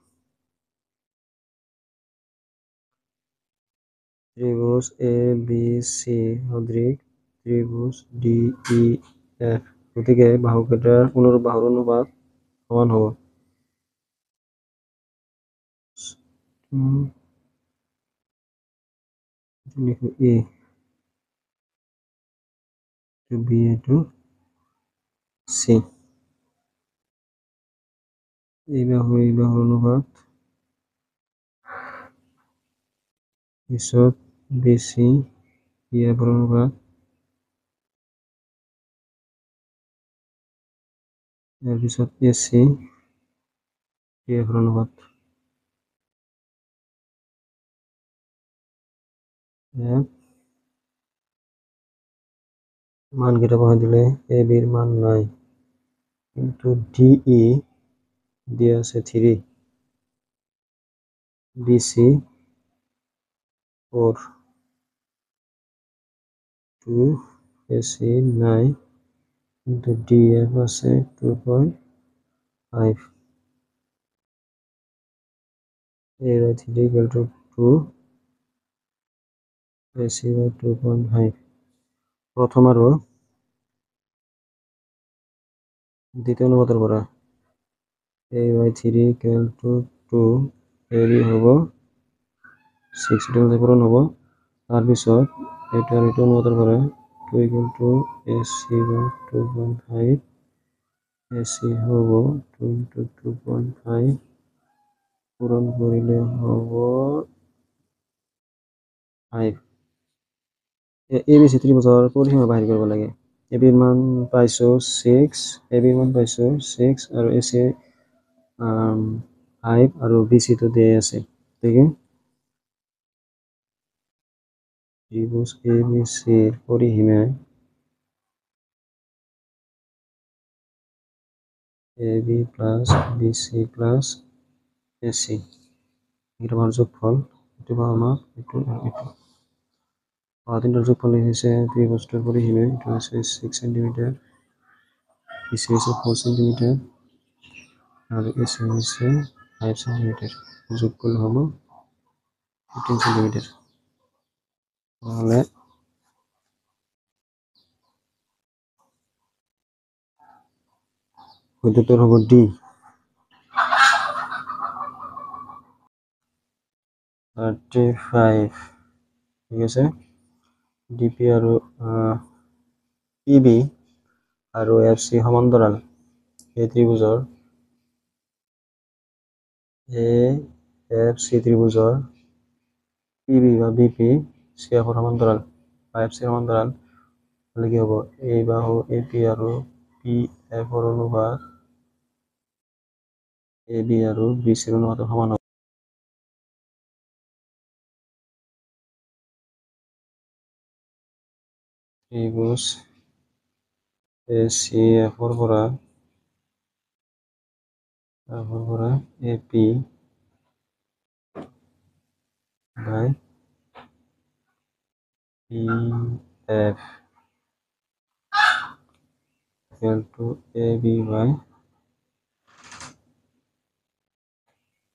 ত্ৰিভুজ ABC সদৃশ ত্ৰিভুজ DEF গতিকে বাহুকেইটাৰ অনুৰূপ বাহুৰ অনুপাত সমান হ'ব A to B to C এই বাহুৰ অনুপাত পিছত BC EF ৰ অনুপাত ইয়াৰ পিছত AC EF ৰ অনুপাত মানকেইটা বহাই দিলে AB ৰ মান নাই কিন্তু DE দিয়া আছে 3 BC 4 2 AC নাই কিন্তু DF আছে 2.5 A by 3 equal to 2 AC by 2.5 প্রথম আৰু দ্বিতীয় অনুপাতৰ পৰা A by 3 equal to 2 AB হ'ব 6 এটা পূৰণ হ'ব তাৰপিছত এটা আৰু এইটো অনুপাতৰ পৰা 2 equal to AC by 2.5 AC হ'ব 2 into 2.5 পূৰণ কৰিলে হ'ব 5 ABC ত্ৰিভুজৰ পৰিসীমা বাহিৰ কৰিব লাগে AB ৰ মান পাইছো 6 AB ৰ মান পাইছো 6 আৰু AC 5 আৰু BC তো দিয়া আছে গতিকে ত্রিভুজ ABC এর পরিসীমায় AB plus BC plus AC এটা আমার যোগফল এটা পাবো না এটা এটা তিনটার যোগফল হয়েছে ত্রিভুজটার পরিসীমা এটা হচ্ছে 6 সেন্টিমিটার BC হচ্ছে 4 সেন্টিমিটার আর AC হচ্ছে 5 সেন্টিমিটার যোগ করলে হলো 15 সেন্টিমিটার তাহলে উত্তর হবে ডি 35 ঠিক আছে ডিপি আৰু পিবি আৰু এফচি সমান্তৰাল এই ত্ৰিভুজৰ এফচি ত্ৰিভুজৰ পিবি বা বিপি চিএফৰ সমান্তৰাল বা এফচি সমান্তৰাল হলে কি হ'ব এই বাহু এপি আৰু পিএফৰ অনুপাত এবি আৰু বিচিৰ অনুপাতৰ সমান হ'ব ত্ৰিভুজ এচিএফৰ পৰা AP by F equal to AB by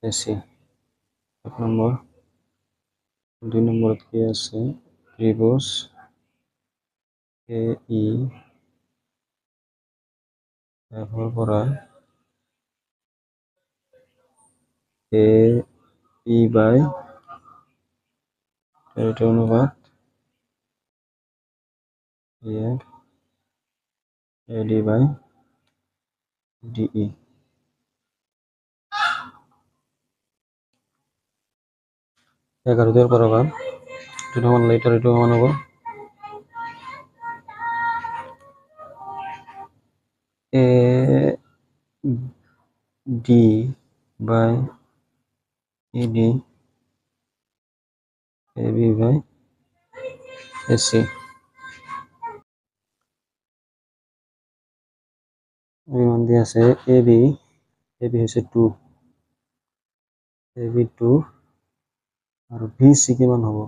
AC. এক নম্বর। 2 নম্বরত কি আছে ত্রিভুজ AE ব্যবহার করা AE বাই এটা অনুপাত EF AD বাই DE। 11 দিয়ে বরাবর এটা মানলে এটা মানবো AD by ED AB by AC। মান দিয়ে আছে AB হচ্ছে 2 AB 2 আর BC কিমান হব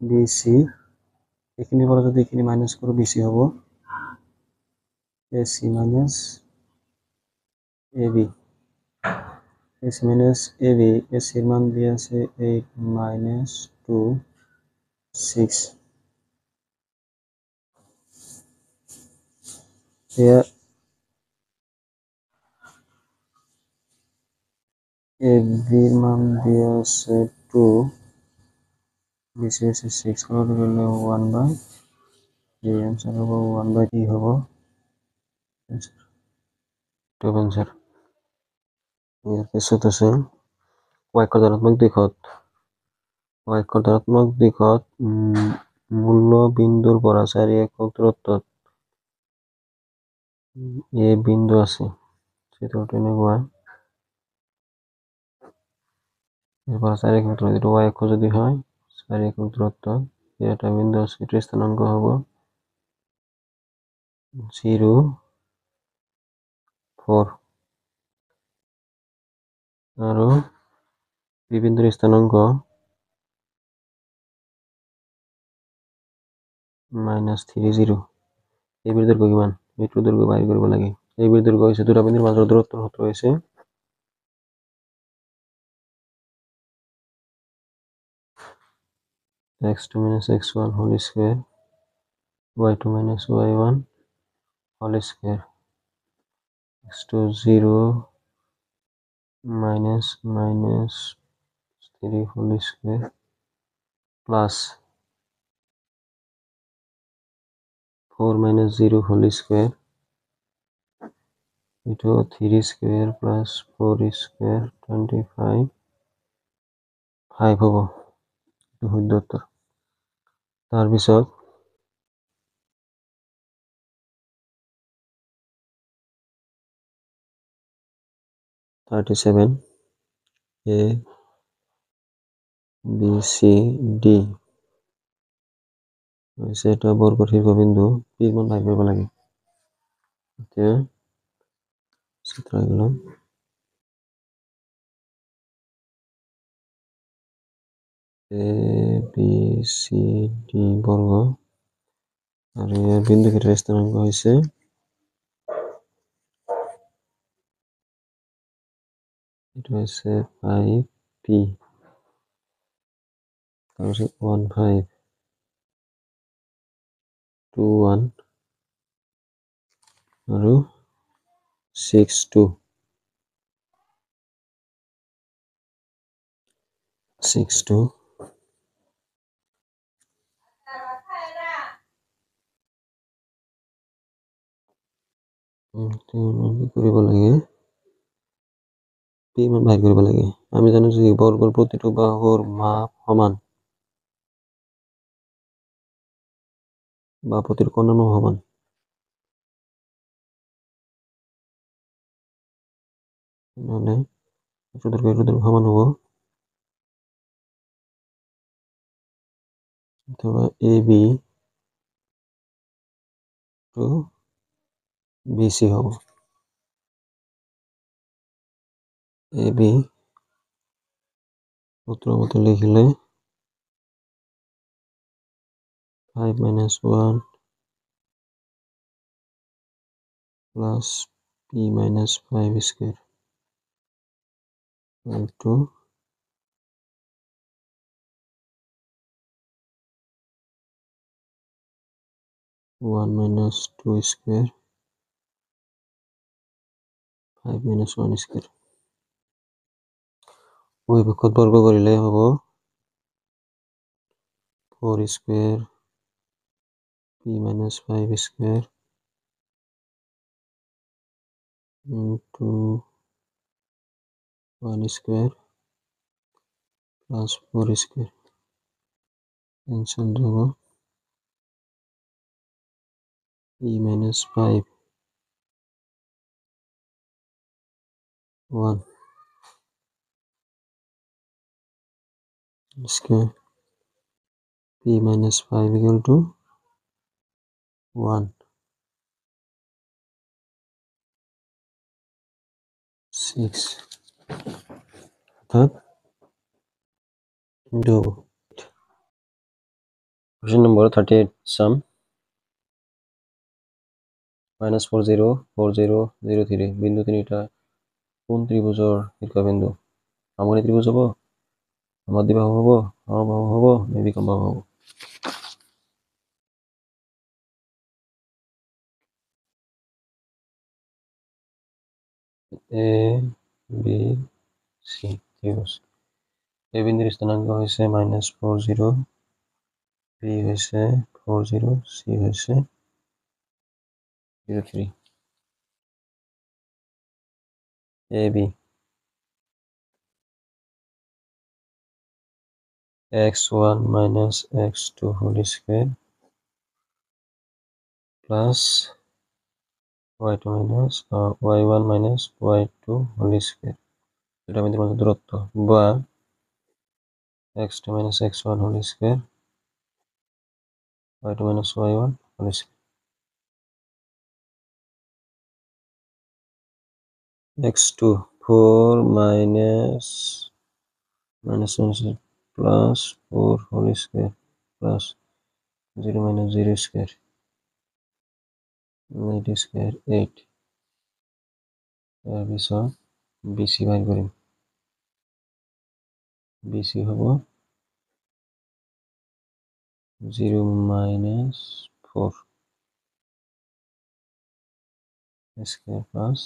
BC এখানে পরে যদি এখানে মাইনাস করো BC হব AC minus AB AC minus AB AC এর মান দিয়ে আছে 8 minus 2 6 here AB এর মান দিয়ে আছে 2 BC আছে 6 করে দিলে 1 বাই এই आंसर হবে 1 বাই কি হবে টু आंसर এর কিছু তো আছে y ধনাত্মক দিকত মূল্য বিন্দুর পরাচারী একক দূরত্বত এ বিন্দু আছে চিত্রটি এনেকুৱা এর পরাচারী একক দূরত্ব এটা y অক্ষ যদি হয় চারি একক দূরত্ব এটা বিন্দু আছে এটার স্থানাঙ্ক হবে 0 4 আৰু বি বিন্দুৰ স্থানাঙ্ক -30 এই বিৰ দৈৰ্ঘ্য কিমান এইটো দৈৰ্ঘ্য বাইৰ কৰিব লাগে এই বিৰ দৈৰ্ঘ্য হৈছে দুটা বিন্দুৰ মাজৰ দূৰত্বৰ সূত্ৰ হৈছে x2 - x1 whole square y2 - y1 whole square x2 0 minus 3 whole square plus 4 minus 0 whole square into 3 square plus 4 square 25 5 হব এটো শুদ্ধ উত্তৰ তাৰপিছত 37 A B C D হৈছে এটা বৰ্গৰ শীৰ্ষবিন্দু P মান বাহিৰ কৰিব লাগে এতিয়া চিত্ৰ আঁকিলো A B C D বর্গ আর এর বিন্দু ক্ষেত্রের স্থানাঙ্ক হয়েছে এটা হচ্ছে 5P তারপরে 15 21 আর 62 কৰিব লাগে P মান বাহিৰ কৰিব লাগে আমি জানো যে বৰ্গৰ প্ৰতিটো বাহুৰ মাপ সমান বা প্ৰতিটো কোণৰ মাপ সমান নহলে এইটো দৈৰ্ঘ্য সমান হ'ব অথবা AB to BC হ'ব AB সূত্র মতে লিখলে 5 minus 1 plus p minus 5 square equal to 1 minus 2 square 5 minus 1 square উভয়পক্ষত বর্গ করিলে হব 4 square p minus 5 square into 1 square plus 4 square cancel যাব p minus 5 1 square p minus 5 equal to 1 6 অর্থাৎ do question number 38 sum minus 40 40 03 বিন্দু তিনিটা কোন ত্ৰিভুজৰ শীৰ্ষবিন্দু আমনি ত্রিভুজ হব সমদ্বিবাহু হব সমবাহু হব নে বিকম্বাহু হব এ বি সি ত্রিভুজ এই বিন্দুৰ স্থানাংক হৈছে -40 বি হৈছে 40 সি হৈছে 03 A B x1 minus x2 whole square plus y2 minus y1 minus y2 whole square এটা বিন্দুর মধ্যে দূরত্ব বা x2 minus x1 whole square y2 minus y1 whole square x2 4 minus plus 4 whole square plus 0 minus 0 square 8 square 8 তাৰপিছত BC বাহিৰ কৰিম BC হ'ব 0 minus 4 square plus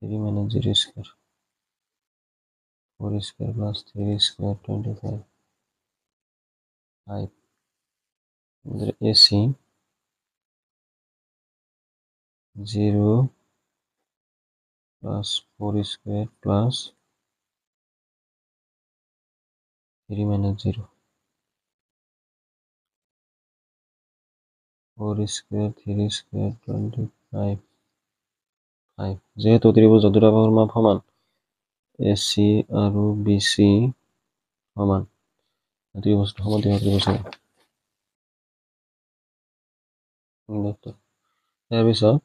3 minus 0 square 4 square plus 3 square 25 5 AC 0 plus 4 square plus 3 minus 0 4 square 3 square 25 5 যেহেতু ত্রিভুজ দুটা বাহুর মাপ সমান AC আৰু BC সমান ত্ৰিভুজটো সমদ্বিবাহু ত্ৰিভুজ হ'ব তাৰপিছত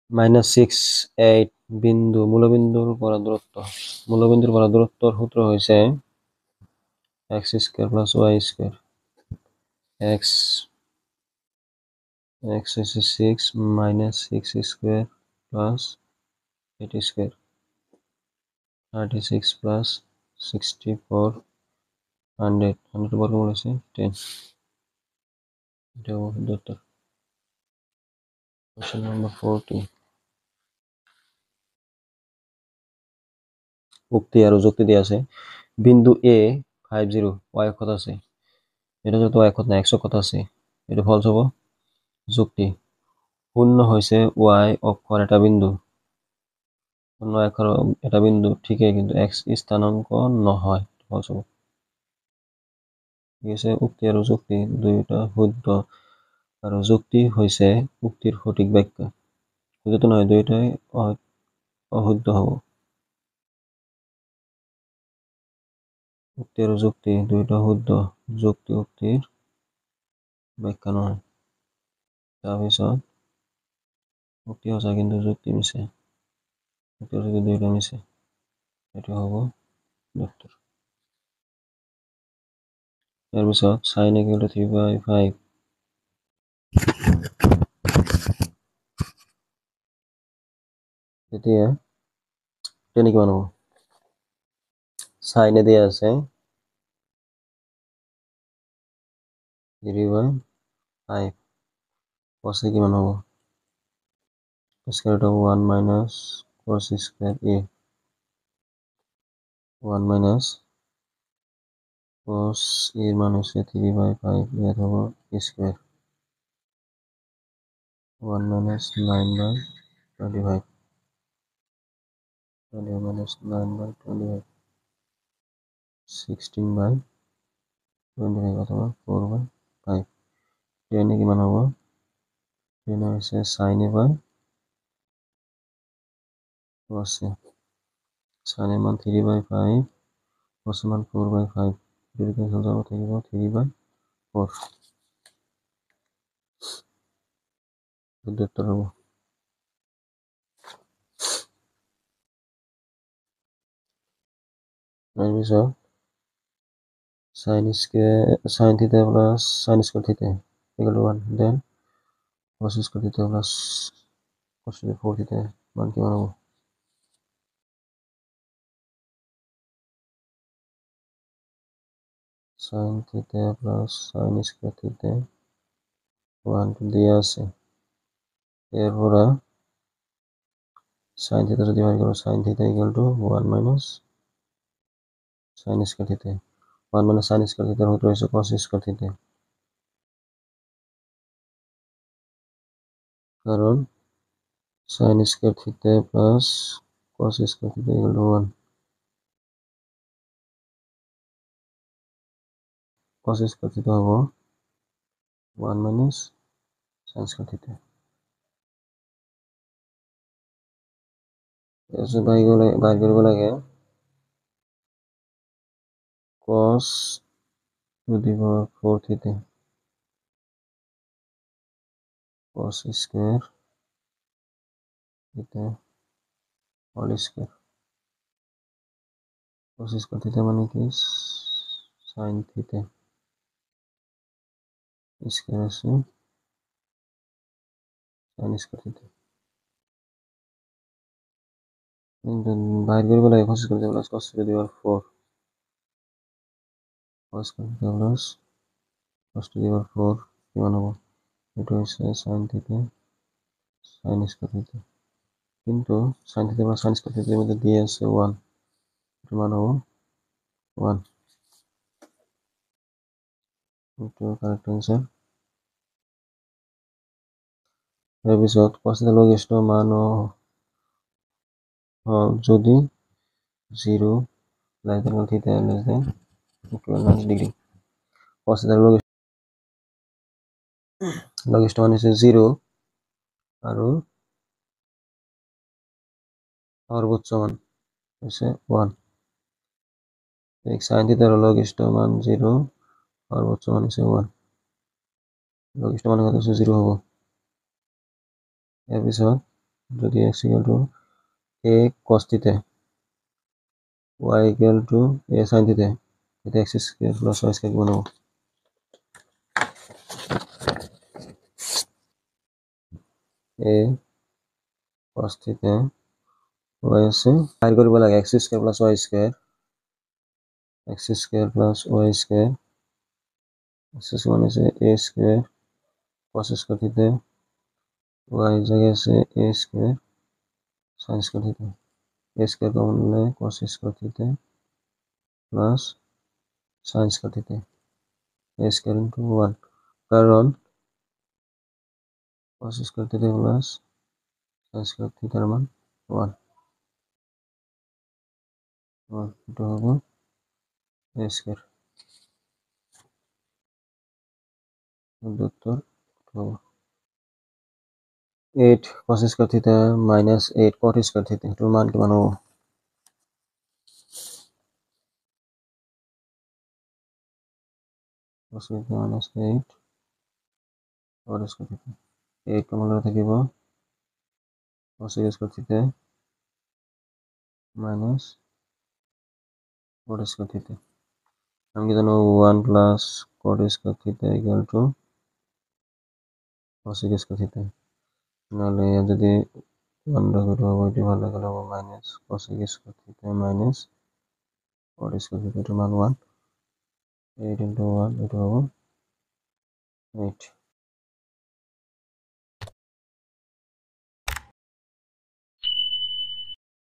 -6 8 বিন্দু মূলবিন্দুৰ পৰা দূৰত্বৰ সূত্ৰ হৈছে x square plus y square x হৈছে 6 minus 6 square plus 8 square 36 plus 64 100 100 বর্গমূল আছে 10 এটা হবে উত্তর question number 40 উক্তি আৰু যুক্তি দিয়া আছে বিন্দু A 50 y অক্ষত আছে এটা যেহেতু y অক্ষত না x অক্ষত আছে এটা ফলস হ'ব যুক্তি শূন্য হৈছে y অক্ষৰ এটা বিন্দু শূন্য অক্ষৰ এটা বিন্দু ঠিকই কিন্তু x স্থানাঙ্ক নহয় ফলস হ'ব ঠিক আছে উক্তি আৰু যুক্তি দুয়োটা শুদ্ধ আৰু যুক্তি হৈছে উক্তিৰ সঠিক ব্যাখ্যা শুদ্ধটো নহয় দুয়োটাই অশুদ্ধ হ'ব উক্তি আৰু যুক্তি দুয়োটা শুদ্ধ যুক্তি উক্তিৰ ব্যাখ্যা নহয় তাৰপিছত উক্তি সঁচা কিন্তু যুক্তি মিছে উক্তি সঁচা দুয়োটা মিছে এইটো হ'ব উত্তৰ ইয়াৰ পিছত sin equal to 3/5 তেতিয়া টেন কিমান হ'ব sin দিয়া আছে 3/5 cos কিমান হ'ব square root of 1 minus cos square a 1 minus cos a মান হৈছে 3/5 ইয়াত হ'ব a square 1 minus 9/25 20 minus 9/25 16/25 অথবা 4/5 টেন কিমান হ'ব টেন হৈছে sin a by cos a sin a মান 3/5 cos a মান 4/5 যদি কেনসেল যাব থাকিব 3/4 উত্তৰ হ'ব তাৰপিছত sin theta plus sin square theta equal to 1 then cos square theta plus cos 4 theta মান কিমান হ'ব sin theta plus sin square theta 1 দিয়া আছে এরপর sin theta যদি হয় করো sin theta equal to 1 minus sin square theta 1 minus sin square theta সূত্র হচ্ছে cos square theta কারণ sin square theta plus cos square theta equal to 1 cos square theta হবে 1 minus sin square theta এসে বাইর করব লাগে cos to the power 4 theta cos square theta whole square cos square theta মানে কি sin theta square আছে sin square theta বাইর করব লাগে cos square theta plus cos to the power 4 cos square theta plus cos to the power 4 কিমান হবে এটা হচ্ছে sin theta sin square theta কিন্তু sin theta plus sin square theta এর মধ্যে দিয়ে আছে 1 এর মান হবে 1 এটা কারেক্ট आंसर এর পিছত cos theta লঘিষ্ঠ মান যদি 0 less than theta less than equal 90 degree cos theta লঘিষ্ঠ মান হচ্ছে 0 আৰু সর্বোচ্চ মান হচ্ছে 1 sin theta লঘিষ্ঠ মান 0 সর্বোচ্চ মান হচ্ছে 1 লঘিষ্ঠ মান কত হচ্ছে 0 হবে এর পিছত যদি x equal to a cos theta y equal to a sin theta এটা x square plus y square কিমান হবে a cos theta y আছে বাইর কৰিব লাগে x square plus y square x square plus y square x সমান আছে a square cos square theta y জায়গায় আছে a square sin square theta a square common নিলে cos square theta plus sin square theta a square into 1 কারণ cos square theta plus sin square theta এর মান 1 এটা হবে a square উত্তর হবে 8 cos square theta minus 8 cot square theta এটার মান কিমান হবে cos theta minus 8 cot square theta 8 common হয়ে থাকিব cos square theta minus cot square theta আমি কি জানো 1 প্লাস cot স্কয়ার থিটা ইকুয়াল টু cosec স্কয়ার থিটা, নাহলে যদি 1 রাখো এটা হবে, এটি ভালো গেলে হবে মাইনাস cosec স্কয়ার থিটা মাইনাস cot স্কয়ার থিটা, এটার মান 1, 8 into 1 এটা হবে 8।